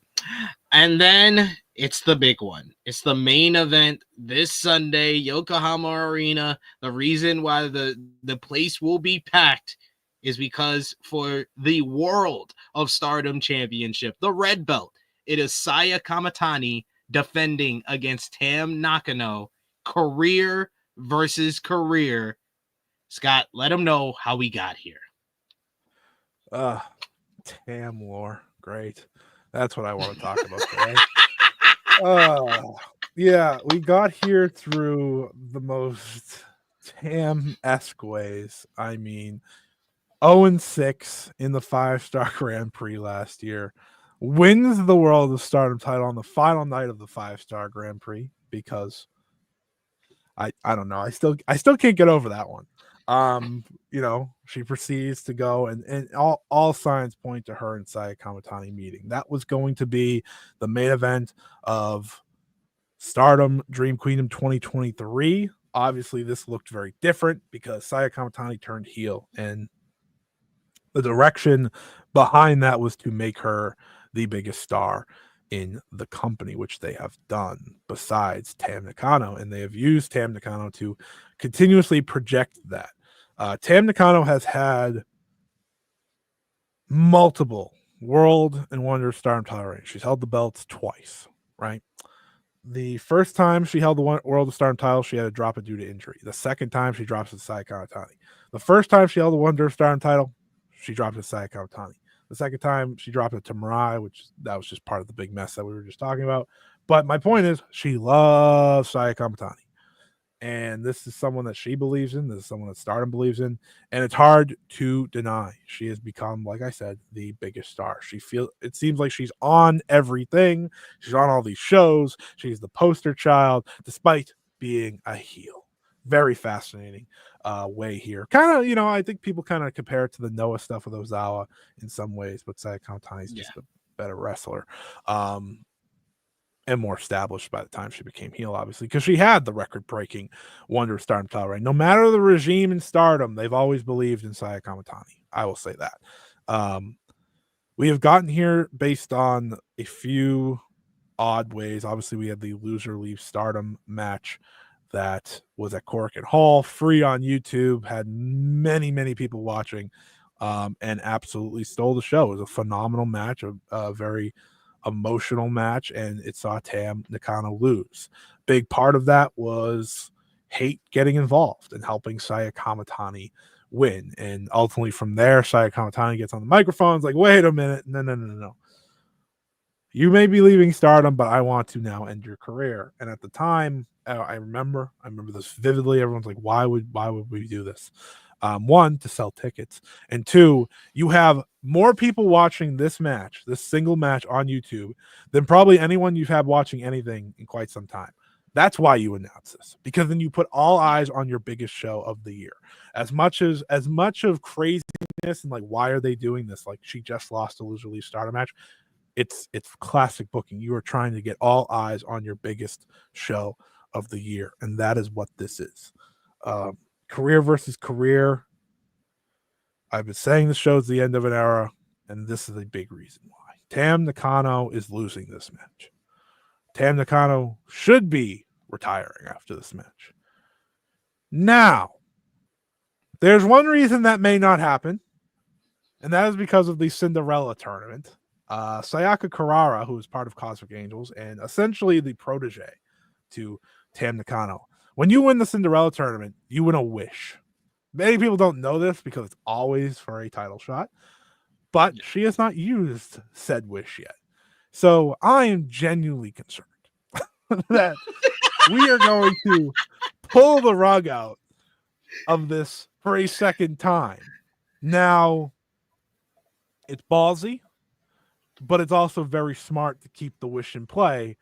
And then it's the big one. It's the main event this Sunday, Yokohama Arena. The reason why the place will be packed is because for the World of Stardom Championship, the red belt, it is Saya Kamitani defending against Tam Nakano, career versus career. Scott, let them know how we got here. Tam lore. Great. That's what I want to talk about today. Yeah, we got here through the most Tam-esque ways. I mean, 0-6 in the 5-star Grand Prix last year, wins the World of Stardom title on the final night of the 5-star Grand Prix because I don't know. I still can't get over that one. She proceeds to go and all signs point to her and Saya Kamitani meeting. That was going to be the main event of Stardom Dream Queendom 2023. Obviously, this looked very different because Saya Kamitani turned heel, and the direction behind that was to make her the biggest star in the company, which they have done besides Tam Nakano, and they have used Tam Nakano to continuously project that. Tam Nakano has had multiple World and Wonder Stardom title reigns. She's held the belts twice, right? The first time she held the World of Stardom title, she had to drop it due to injury. The second time, she drops it to Saya Kamitani. The first time she held the Wonder of Stardom title, she dropped it to Saya Kamitani. The second time, she dropped it to Mirai, that was just part of the big mess that we were just talking about. But my point is, she loves Saya Kamitani. And this is someone that she believes in. This is someone that Stardom believes in. And it's hard to deny. She has become, like I said, the biggest star. It seems like she's on everything. She's on all these shows. She's the poster child, despite being a heel. Very fascinating way here. Kind of, I think people kind of compare it to the Noah stuff with Ozawa in some ways, but Saya Kamitani is just a better wrestler. And more established by the time she became heel, obviously, because she had the record-breaking Wonder of Stardom title reign. No matter the regime in Stardom, they've always believed in Saya Kamitani. I will say that. We have gotten here based on a few odd ways. Obviously, we had the Loser Leaves Stardom match that was at Cork Hall, free on YouTube, had many, many people watching, and absolutely stole the show. It was a phenomenal match, a very emotional match, and it saw Tam Nakano lose. Big part of that was hate getting involved and helping Saya Kamitani win. And ultimately from there, Saya Kamitani gets on the microphone, like, wait a minute, no. You may be leaving Stardom, but I want to now end your career. And at the time, I remember this vividly. Everyone's like, why would we do this? One, to sell tickets, and two, you have more people watching this match, this single match on YouTube, than probably anyone you've had watching anything in quite some time. That's why you announce this, because then you put all eyes on your biggest show of the year. As much of craziness and like, why are they doing this? Like, she just lost a Loser Leaves Stardom match. It's classic booking. You are trying to get all eyes on your biggest show of the year, and that is what this is. Career versus career. I've been saying the show's the end of an era, and this is a big reason why. Tam Nakano is losing this match. Tam Nakano should be retiring after this match. Now, there's one reason that may not happen, and that is because of the Cinderella tournament. Sayaka Karara, who is part of Cosmic Angels and essentially the protege to Tam Nakano. When you win the Cinderella tournament, you win a wish. Many people don't know this because it's always for a title shot, but she has not used said wish yet. So I am genuinely concerned that we are going to pull the rug out of this for a second time. Now, it's ballsy, but it's also very smart to keep the wish in play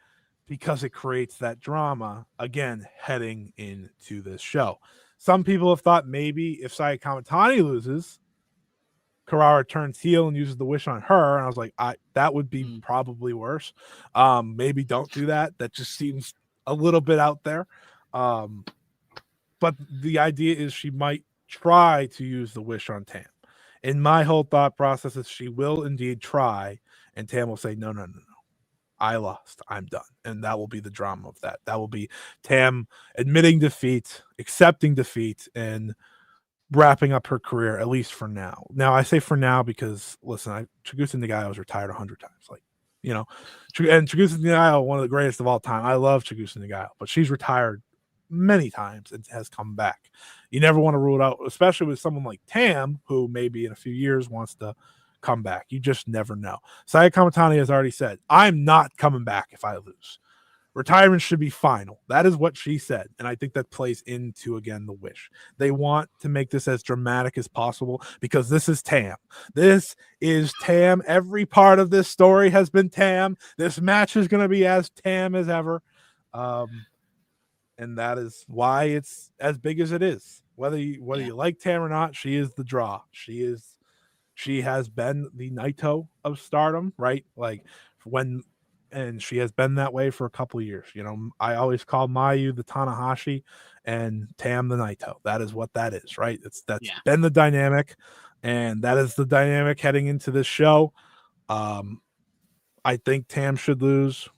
because it creates that drama, again, heading into this show. Some people have thought maybe if Saya Kamitani loses, Karara turns heel and uses the wish on her. And I was like, that would be probably worse. Maybe don't do that. That just seems a little bit out there. But the idea is she might try to use the wish on Tam. And my whole thought process is she will indeed try, and Tam will say, no. I lost. I'm done. And that will be the drama of that. That will be Tam admitting defeat, accepting defeat, and wrapping up her career, at least for now. Now, I say for now because, listen, Chigusa Nagayo was retired 100 times. Like, you know, and Chigusa Nagayo, one of the greatest of all time. I love Chigusa Nagayo, but she's retired many times and has come back. You never want to rule it out, especially with someone like Tam, who maybe in a few years wants to come back. You just never know. Saya Kamitani has already said, I'm not coming back if I lose. Retirement should be final. That is what she said. And I think that plays into, again, the wish. They want to make this as dramatic as possible because this is Tam. This is Tam. Every part of this story has been Tam. This match is going to be as Tam as ever. And that is why it's as big as it is. Whether you like Tam or not, she is the draw. She has been the Naito of Stardom, right? Like and she has been that way for a couple of years. You know, I always call Mayu the Tanahashi and Tam the Naito. That is what that is, right? That's been the dynamic, and that is the dynamic heading into this show. I think Tam should lose.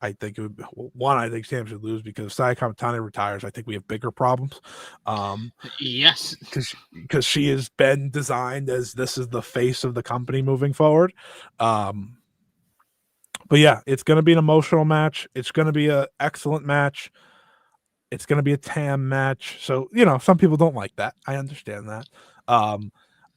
I think Tam should lose because Saya Kamitani retires. I think we have bigger problems. Yes, because she has been designed as this is the face of the company moving forward. But yeah, it's going to be an emotional match. It's going to be an excellent match. It's going to be a Tam match. So, you know, some people don't like that. I understand that.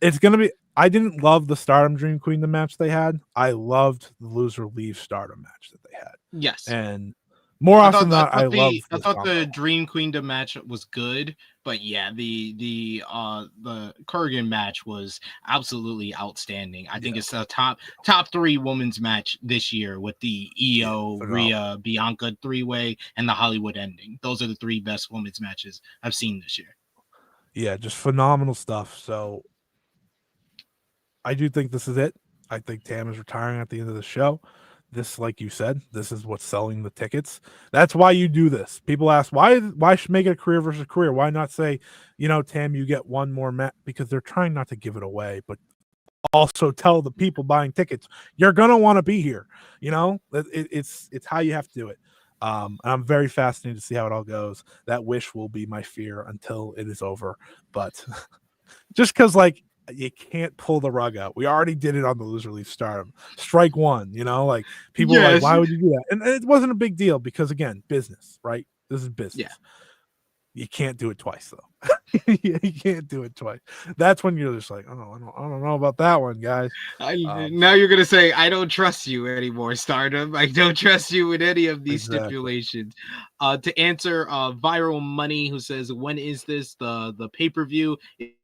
It's going to be, I didn't love the Stardom Dream Queendom match they had. I loved the loser leave Stardom match that they had. Yes. And more often than not, I thought the Dream Queendom match was good, but yeah, the Kurgan match was absolutely outstanding. I think it's the top 3 women's match this year with the Io, Rhea, Bianca 3-way and the Hollywood ending. Those are the 3 best women's matches I've seen this year. Yeah, just phenomenal stuff. So I do think this is it. I think Tam is retiring at the end of the show. This, like you said, this is what's selling the tickets. That's why you do this. People ask, why should make it a career versus career? Why not say, you know, Tam, you get one more match? Because they're trying not to give it away, but also tell the people buying tickets, you're going to want to be here. You know, it's how you have to do it. And I'm very fascinated to see how it all goes. That wish will be my fear until it is over. But just because, like, you can't pull the rug out. We already did it on the loser leave Stardom. Strike one, you know, like people are like, why would you do that? And it wasn't a big deal because, again, business, right? This is business. Yeah. You can't do it twice, though. You can't do it twice. That's when you're just like, oh, I don't know about that one, guys. Now you're gonna say, I don't trust you anymore, Stardom. I don't trust you with any of these stipulations. To answer Viral Money, who says, when is this the pay-per-view?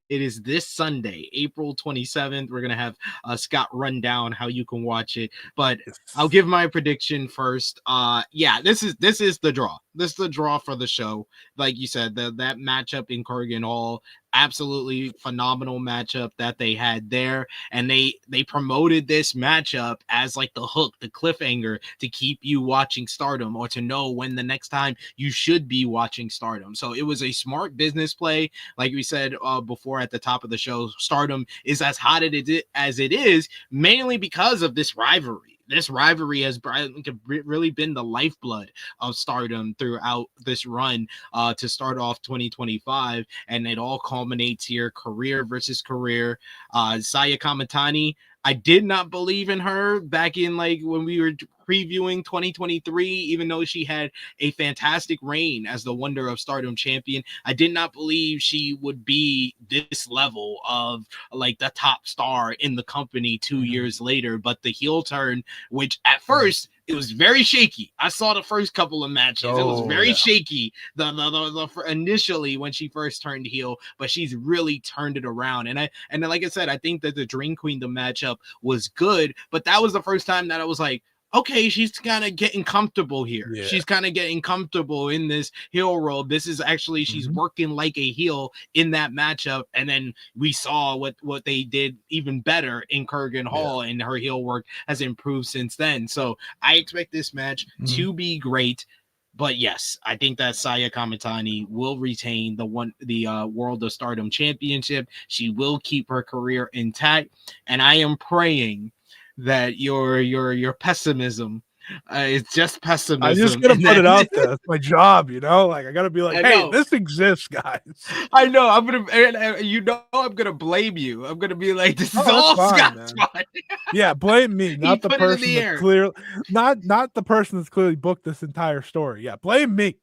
It is this Sunday, April 27th. We're going to have Scott run down how you can watch it. But I'll give my prediction first. This is the draw. This is the draw for the show. Like you said, that matchup in Corrigan Hall, absolutely phenomenal matchup that they had there, and they promoted this matchup as like the hook, the cliffhanger to keep you watching Stardom, or to know when the next time you should be watching Stardom. So it was a smart business play. Like we said before at the top of the show, Stardom is as hot as it is mainly because of this rivalry. This rivalry has really been the lifeblood of Stardom throughout this run to start off 2025, and it all culminates here, career versus career. Saya Kamitani, I did not believe in her back in like when we were previewing 2023, even though she had a fantastic reign as the Wonder of Stardom champion. I did not believe she would be this level of like the top star in the company 2 years later. But the heel turn, which at first it was very shaky. I saw the first couple of matches. It was very shaky the initially when she first turned heel, but she's really turned it around. And then, like I said, I think that the Dream Queendom matchup was good, but that was the first time that I was like, okay, she's kind of getting comfortable here. Yeah. She's kind of getting comfortable in this heel role. This is actually, she's working like a heel in that matchup. And then we saw what they did even better in Kurgan Hall, and her heel work has improved since then. So I expect this match to be great. But yes, I think that Saya Kamitani will retain the World of Stardom Championship. She will keep her career intact. And I am praying that your pessimism it's just pessimism. I'm just gonna put it out there. It's my job, you know. Like I gotta be like, hey, this exists, guys. I know. I'm gonna blame you. I'm gonna be like, this is all Scott's fault. Yeah, blame me, not the person that's clearly not the person that's clearly booked this entire story. Yeah, blame me.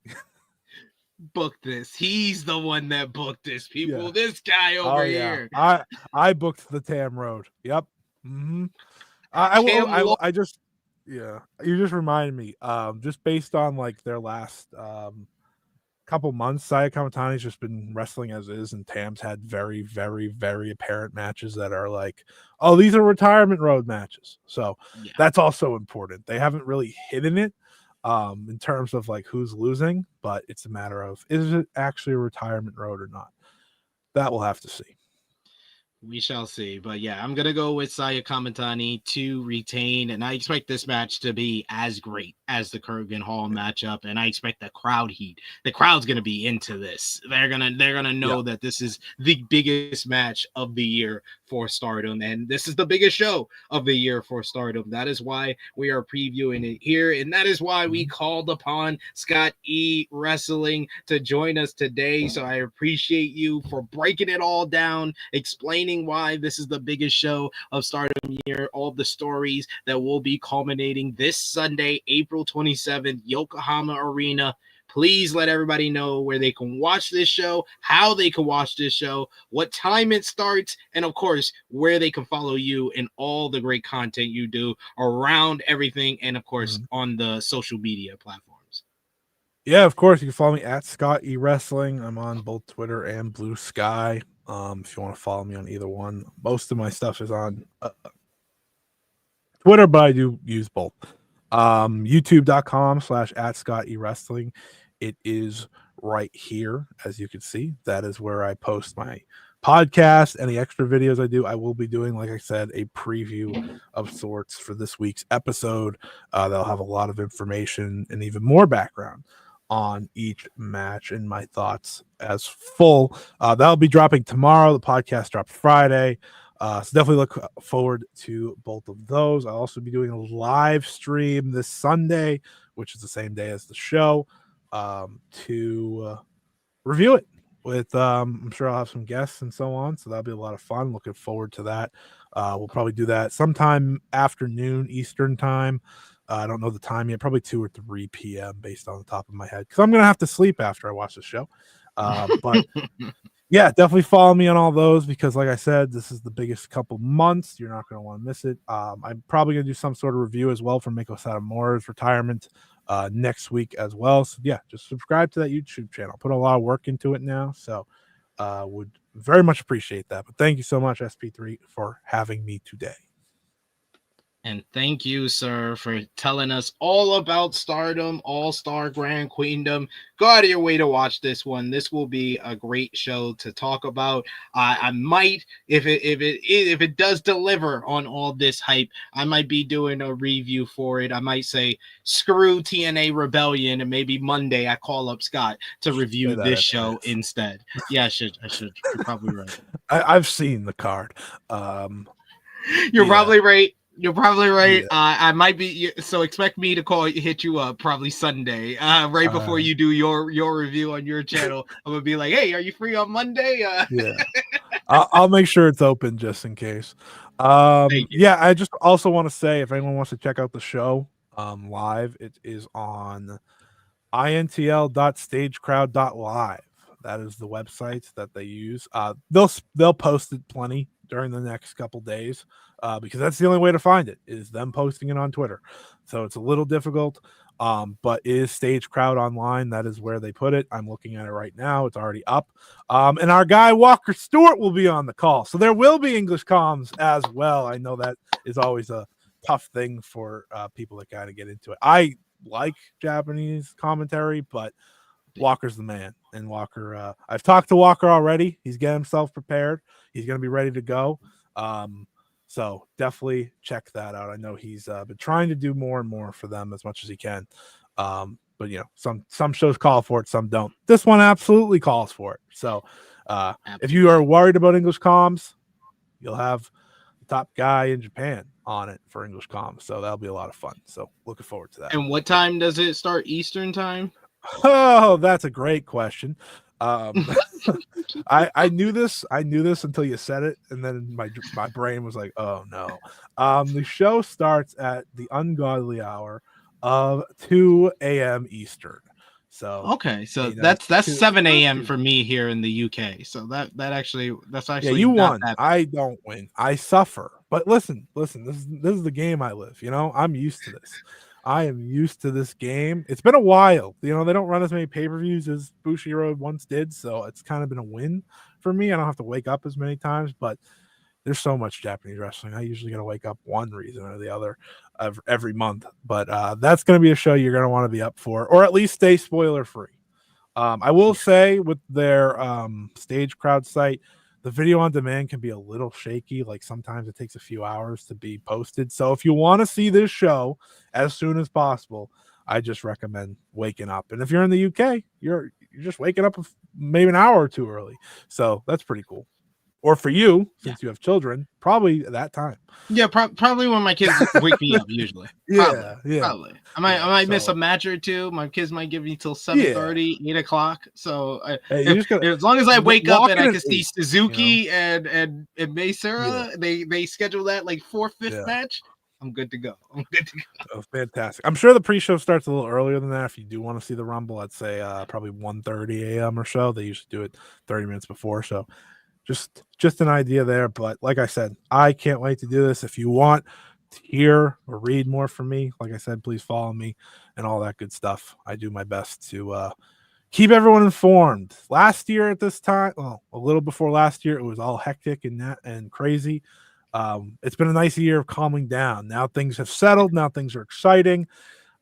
Book this. He's the one that booked this. People, this guy over here. I booked the Tam Road. Yep. I just you just reminded me, just based on like their last couple months, Saya Kamitani's just been wrestling as is, and Tam's had very, very, very apparent matches that are like, oh, these are retirement road matches. So that's also important. They haven't really hidden it in terms of like who's losing, but it's a matter of, is it actually a retirement road or not? That we'll have to see. We shall see. But yeah, I'm going to go with Saya Kamitani to retain, and I expect this match to be as great as the Kurgan Hall matchup, and I expect the crowd heat. The crowd's going to be into this. They're going to know that this is the biggest match of the year for Stardom, and this is the biggest show of the year for Stardom. That is why we are previewing it here, and that is why we called upon Scott E Wrestling to join us today. So I appreciate you for breaking it all down, explaining why this is the biggest show of Stardom year, all the stories that will be culminating this Sunday, April 27th, Yokohama Arena. Please let everybody know where they can watch this show, how they can watch this show, what time it starts, and of course, where they can follow you and all the great content you do around everything, and of course, on the social media platforms. Yeah, of course, you can follow me at Scott E Wrestling. I'm on both Twitter and Blue Sky. If you want to follow me on either one, most of my stuff is on Twitter, but I do use both. YouTube.com/at Scott E Wrestling. It is right here, as you can see. That is where I post my podcast, any extra videos I do. I will be doing, like I said, a preview of sorts for this week's episode. They'll have a lot of information and even more background on each match and my thoughts as full. That'll be dropping tomorrow. The podcast drops Friday. So definitely look forward to both of those. I'll also be doing a live stream this Sunday, which is the same day as the show, to review it with, I'm sure I'll have some guests and so on. So that'll be a lot of fun. Looking forward to that. We'll probably do that sometime afternoon Eastern time. I don't know the time yet, probably 2 or 3 p.m. based on the top of my head, because I'm going to have to sleep after I watch the show. But yeah, definitely follow me on all those, because like I said, this is the biggest couple months. You're not going to want to miss it. I'm probably going to do some sort of review as well for Mako Sadamora's retirement next week as well. So yeah, just subscribe to that YouTube channel. Put a lot of work into it now. So would very much appreciate that. But thank you so much, SP3, for having me today. And thank you, sir, for telling us all about Stardom All-Star Grand Queendom. Go out of your way to watch this one. This will be a great show to talk about. I might, if it does deliver on all this hype, I might be doing a review for it. I might say screw TNA Rebellion, and maybe Monday I call up Scott to review this show instead. Yeah, I should. You're probably right. I've seen the card. You're probably right. You're probably right. Yeah. I might be, so expect me to hit you up probably Sunday, right before you do your review on your channel. I'm gonna be like, hey, are you free on Monday? Yeah, I'll make sure it's open just in case. Thank you. Yeah, I just also want to say if anyone wants to check out the show live, it is on intl.stagecrowd.live. That is the website that they use. They'll post it plenty during the next couple days because that's the only way to find it is them posting it on Twitter. So it's a little difficult, but it is Stage Crowd Online. That is where they put it. I'm looking at it right now. It's already up. And our guy Walker Stewart will be on the call. So there will be English comms as well. I know that is always a tough thing for people that kind of get into it. I like Japanese commentary, but Walker's the man. And Walker, I've talked to Walker already. He's getting himself prepared. He's going to be ready to go. So definitely check that out. I know he's been trying to do more and more for them as much as he can. But you know, some shows call for it, some don't. This one absolutely calls for it. So if you are worried about English comms, you'll have the top guy in Japan on it for English comms. So that'll be a lot of fun. So looking forward to that. And what time does it start? Eastern time? Oh, that's a great question. I knew this until you said it, and then my brain was like, oh no. The show starts at the ungodly hour of 2 a.m. Eastern. So okay, so that's 7 a.m. for me here in the UK. So that's actually yeah, you won. I don't win. I suffer. But listen, this is the game I live. You know, I'm used to this. I am used to this game. It's been a while. You know, they don't run as many pay-per-views as Bushiroad once did, so it's kind of been a win for me. I don't have to wake up as many times, but there's so much Japanese wrestling. I usually got to wake up one reason or the other every month. But that's going to be a show you're going to want to be up for, or at least stay spoiler-free. I will say with their Stage Crowd site, the video on demand can be a little shaky. Like sometimes it takes a few hours to be posted. So if you want to see this show as soon as possible, I just recommend waking up. And if you're in the UK, you're just waking up maybe an hour or two early. So that's pretty cool. Or for you, since you have children, probably at that time. Yeah, probably when my kids wake me up. Usually, probably. I might miss a match or two. My kids might give me till 7:30, 8 o'clock. So as long as I wake up and I can see Suzuki and Mayu, they schedule that like 4th, 5th match. I'm good to go. Oh, fantastic. I'm sure the pre-show starts a little earlier than that. If you do want to see the Rumble, I'd say probably 1:30 a.m. or so. They usually do it 30 minutes before. So just an idea there. But like I said, I can't wait to do this. If you want to hear or read more from me, like I said, please follow me and all that good stuff. I do my best to keep everyone informed. Last year at this time, well, a little before last year, it was all hectic and crazy. It's been a nice year of calming down. Now things have settled. Now things are exciting.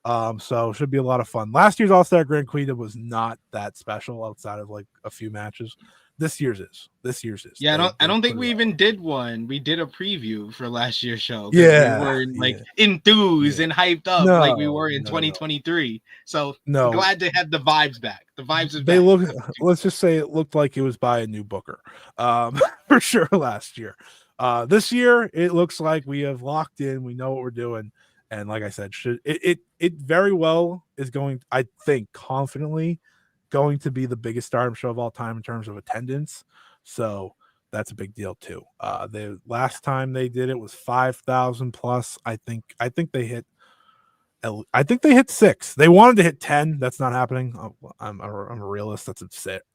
So it should be a lot of fun. Last year's All-Star Grand Queendom was not that special outside of like a few matches. This year's is. Yeah, I don't think we even did one. We did a preview for last year's show. Yeah, we were like enthused and hyped up like we were in 2023. So glad to have the vibes back. The vibes is back. Let's just say it looked like it was by a new booker, for sure. Last year, this year it looks like we have locked in. We know what we're doing, and like I said, it very well is going. I think confidently going to be the biggest Stardom show of all time in terms of attendance. So that's a big deal too. The last time they did it was 5,000 plus. I think they hit 6. They wanted to hit 10. That's not happening. I'm a realist. That's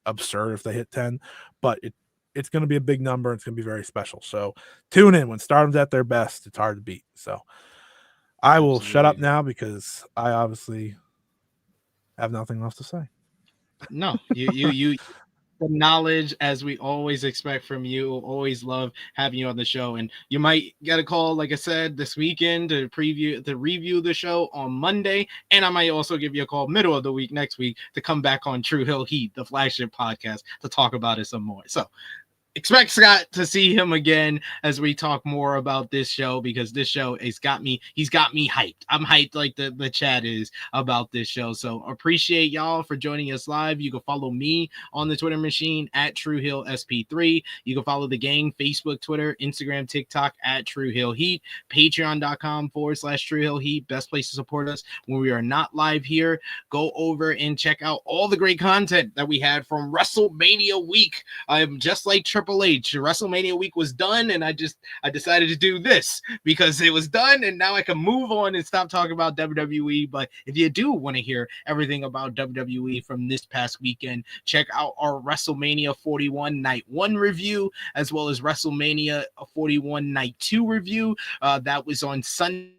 absurd if they hit 10, but it's going to be a big number. It's going to be very special. So tune in when Stardom's at their best. It's hard to beat. So I will shut up now because I obviously have nothing else to say. No, you the knowledge as we always expect from you. Always love having you on the show. And you might get a call, like I said, this weekend to review the show on Monday. And I might also give you a call middle of the week next week to come back on True Hill Heat, the flagship podcast, to talk about it some more. So expect Scott to see him again as we talk more about this show, because this show he's got me hyped. I'm hyped like the chat is about this show. So appreciate y'all for joining us live. You can follow me on the Twitter machine at TrueHillSP3. You can follow the gang, Facebook, Twitter, Instagram, TikTok at True Hill Heat, patreon.com/True Hill Heat. Best place to support us when we are not live here. Go over and check out all the great content that we had from WrestleMania week. I'm just like Triple H. WrestleMania week was done, and I decided to do this because it was done, and now I can move on and stop talking about WWE. But if you do want to hear everything about WWE from this past weekend, check out our WrestleMania 41 Night 1 review, as well as WrestleMania 41 Night 2 review. That was on Sunday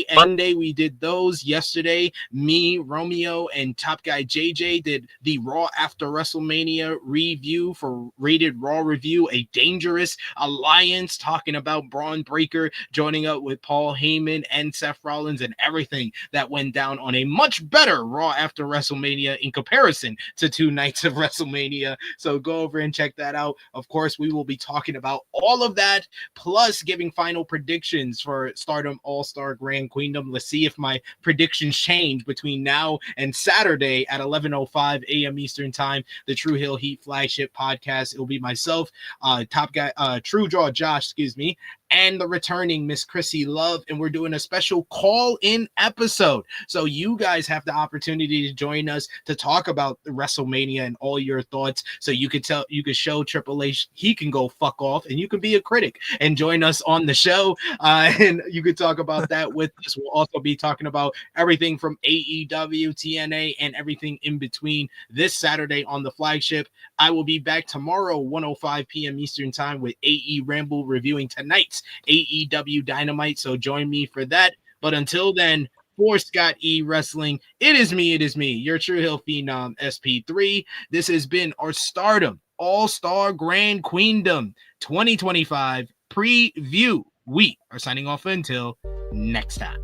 and Monday. We did those. Yesterday, me, Romeo, and Top Guy JJ did the Raw After WrestleMania review for Rated Raw Review, a dangerous alliance, talking about Braun Breaker joining up with Paul Heyman and Seth Rollins and everything that went down on a much better Raw After WrestleMania in comparison to 2 nights of WrestleMania. So go over and check that out. Of course, we will be talking about all of that, plus giving final predictions for Stardom All-Star Grand Queendom. Let's see if my predictions change between now and Saturday at 11:05 a.m. Eastern Time. The True Hill Heat flagship podcast. It will be myself, Top Guy, True Draw Josh, excuse me, and the returning Miss Chrissy Love, and we're doing a special call-in episode. So you guys have the opportunity to join us to talk about the WrestleMania and all your thoughts. So you could show Triple H he can go fuck off, and you can be a critic and join us on the show. And you could talk about that with us. We'll also be talking about everything from AEW, TNA, and everything in between this Saturday on the flagship. I will be back tomorrow, 1:05 p.m. Eastern Time, with AE Ramble reviewing tonight's AEW Dynamite. So join me for that. But until then, for Scott E Wrestling, it is me, your True Hill Phenom SP3. This has been our Stardom All-Star Grand Queendom 2025 preview. We are signing off until next time.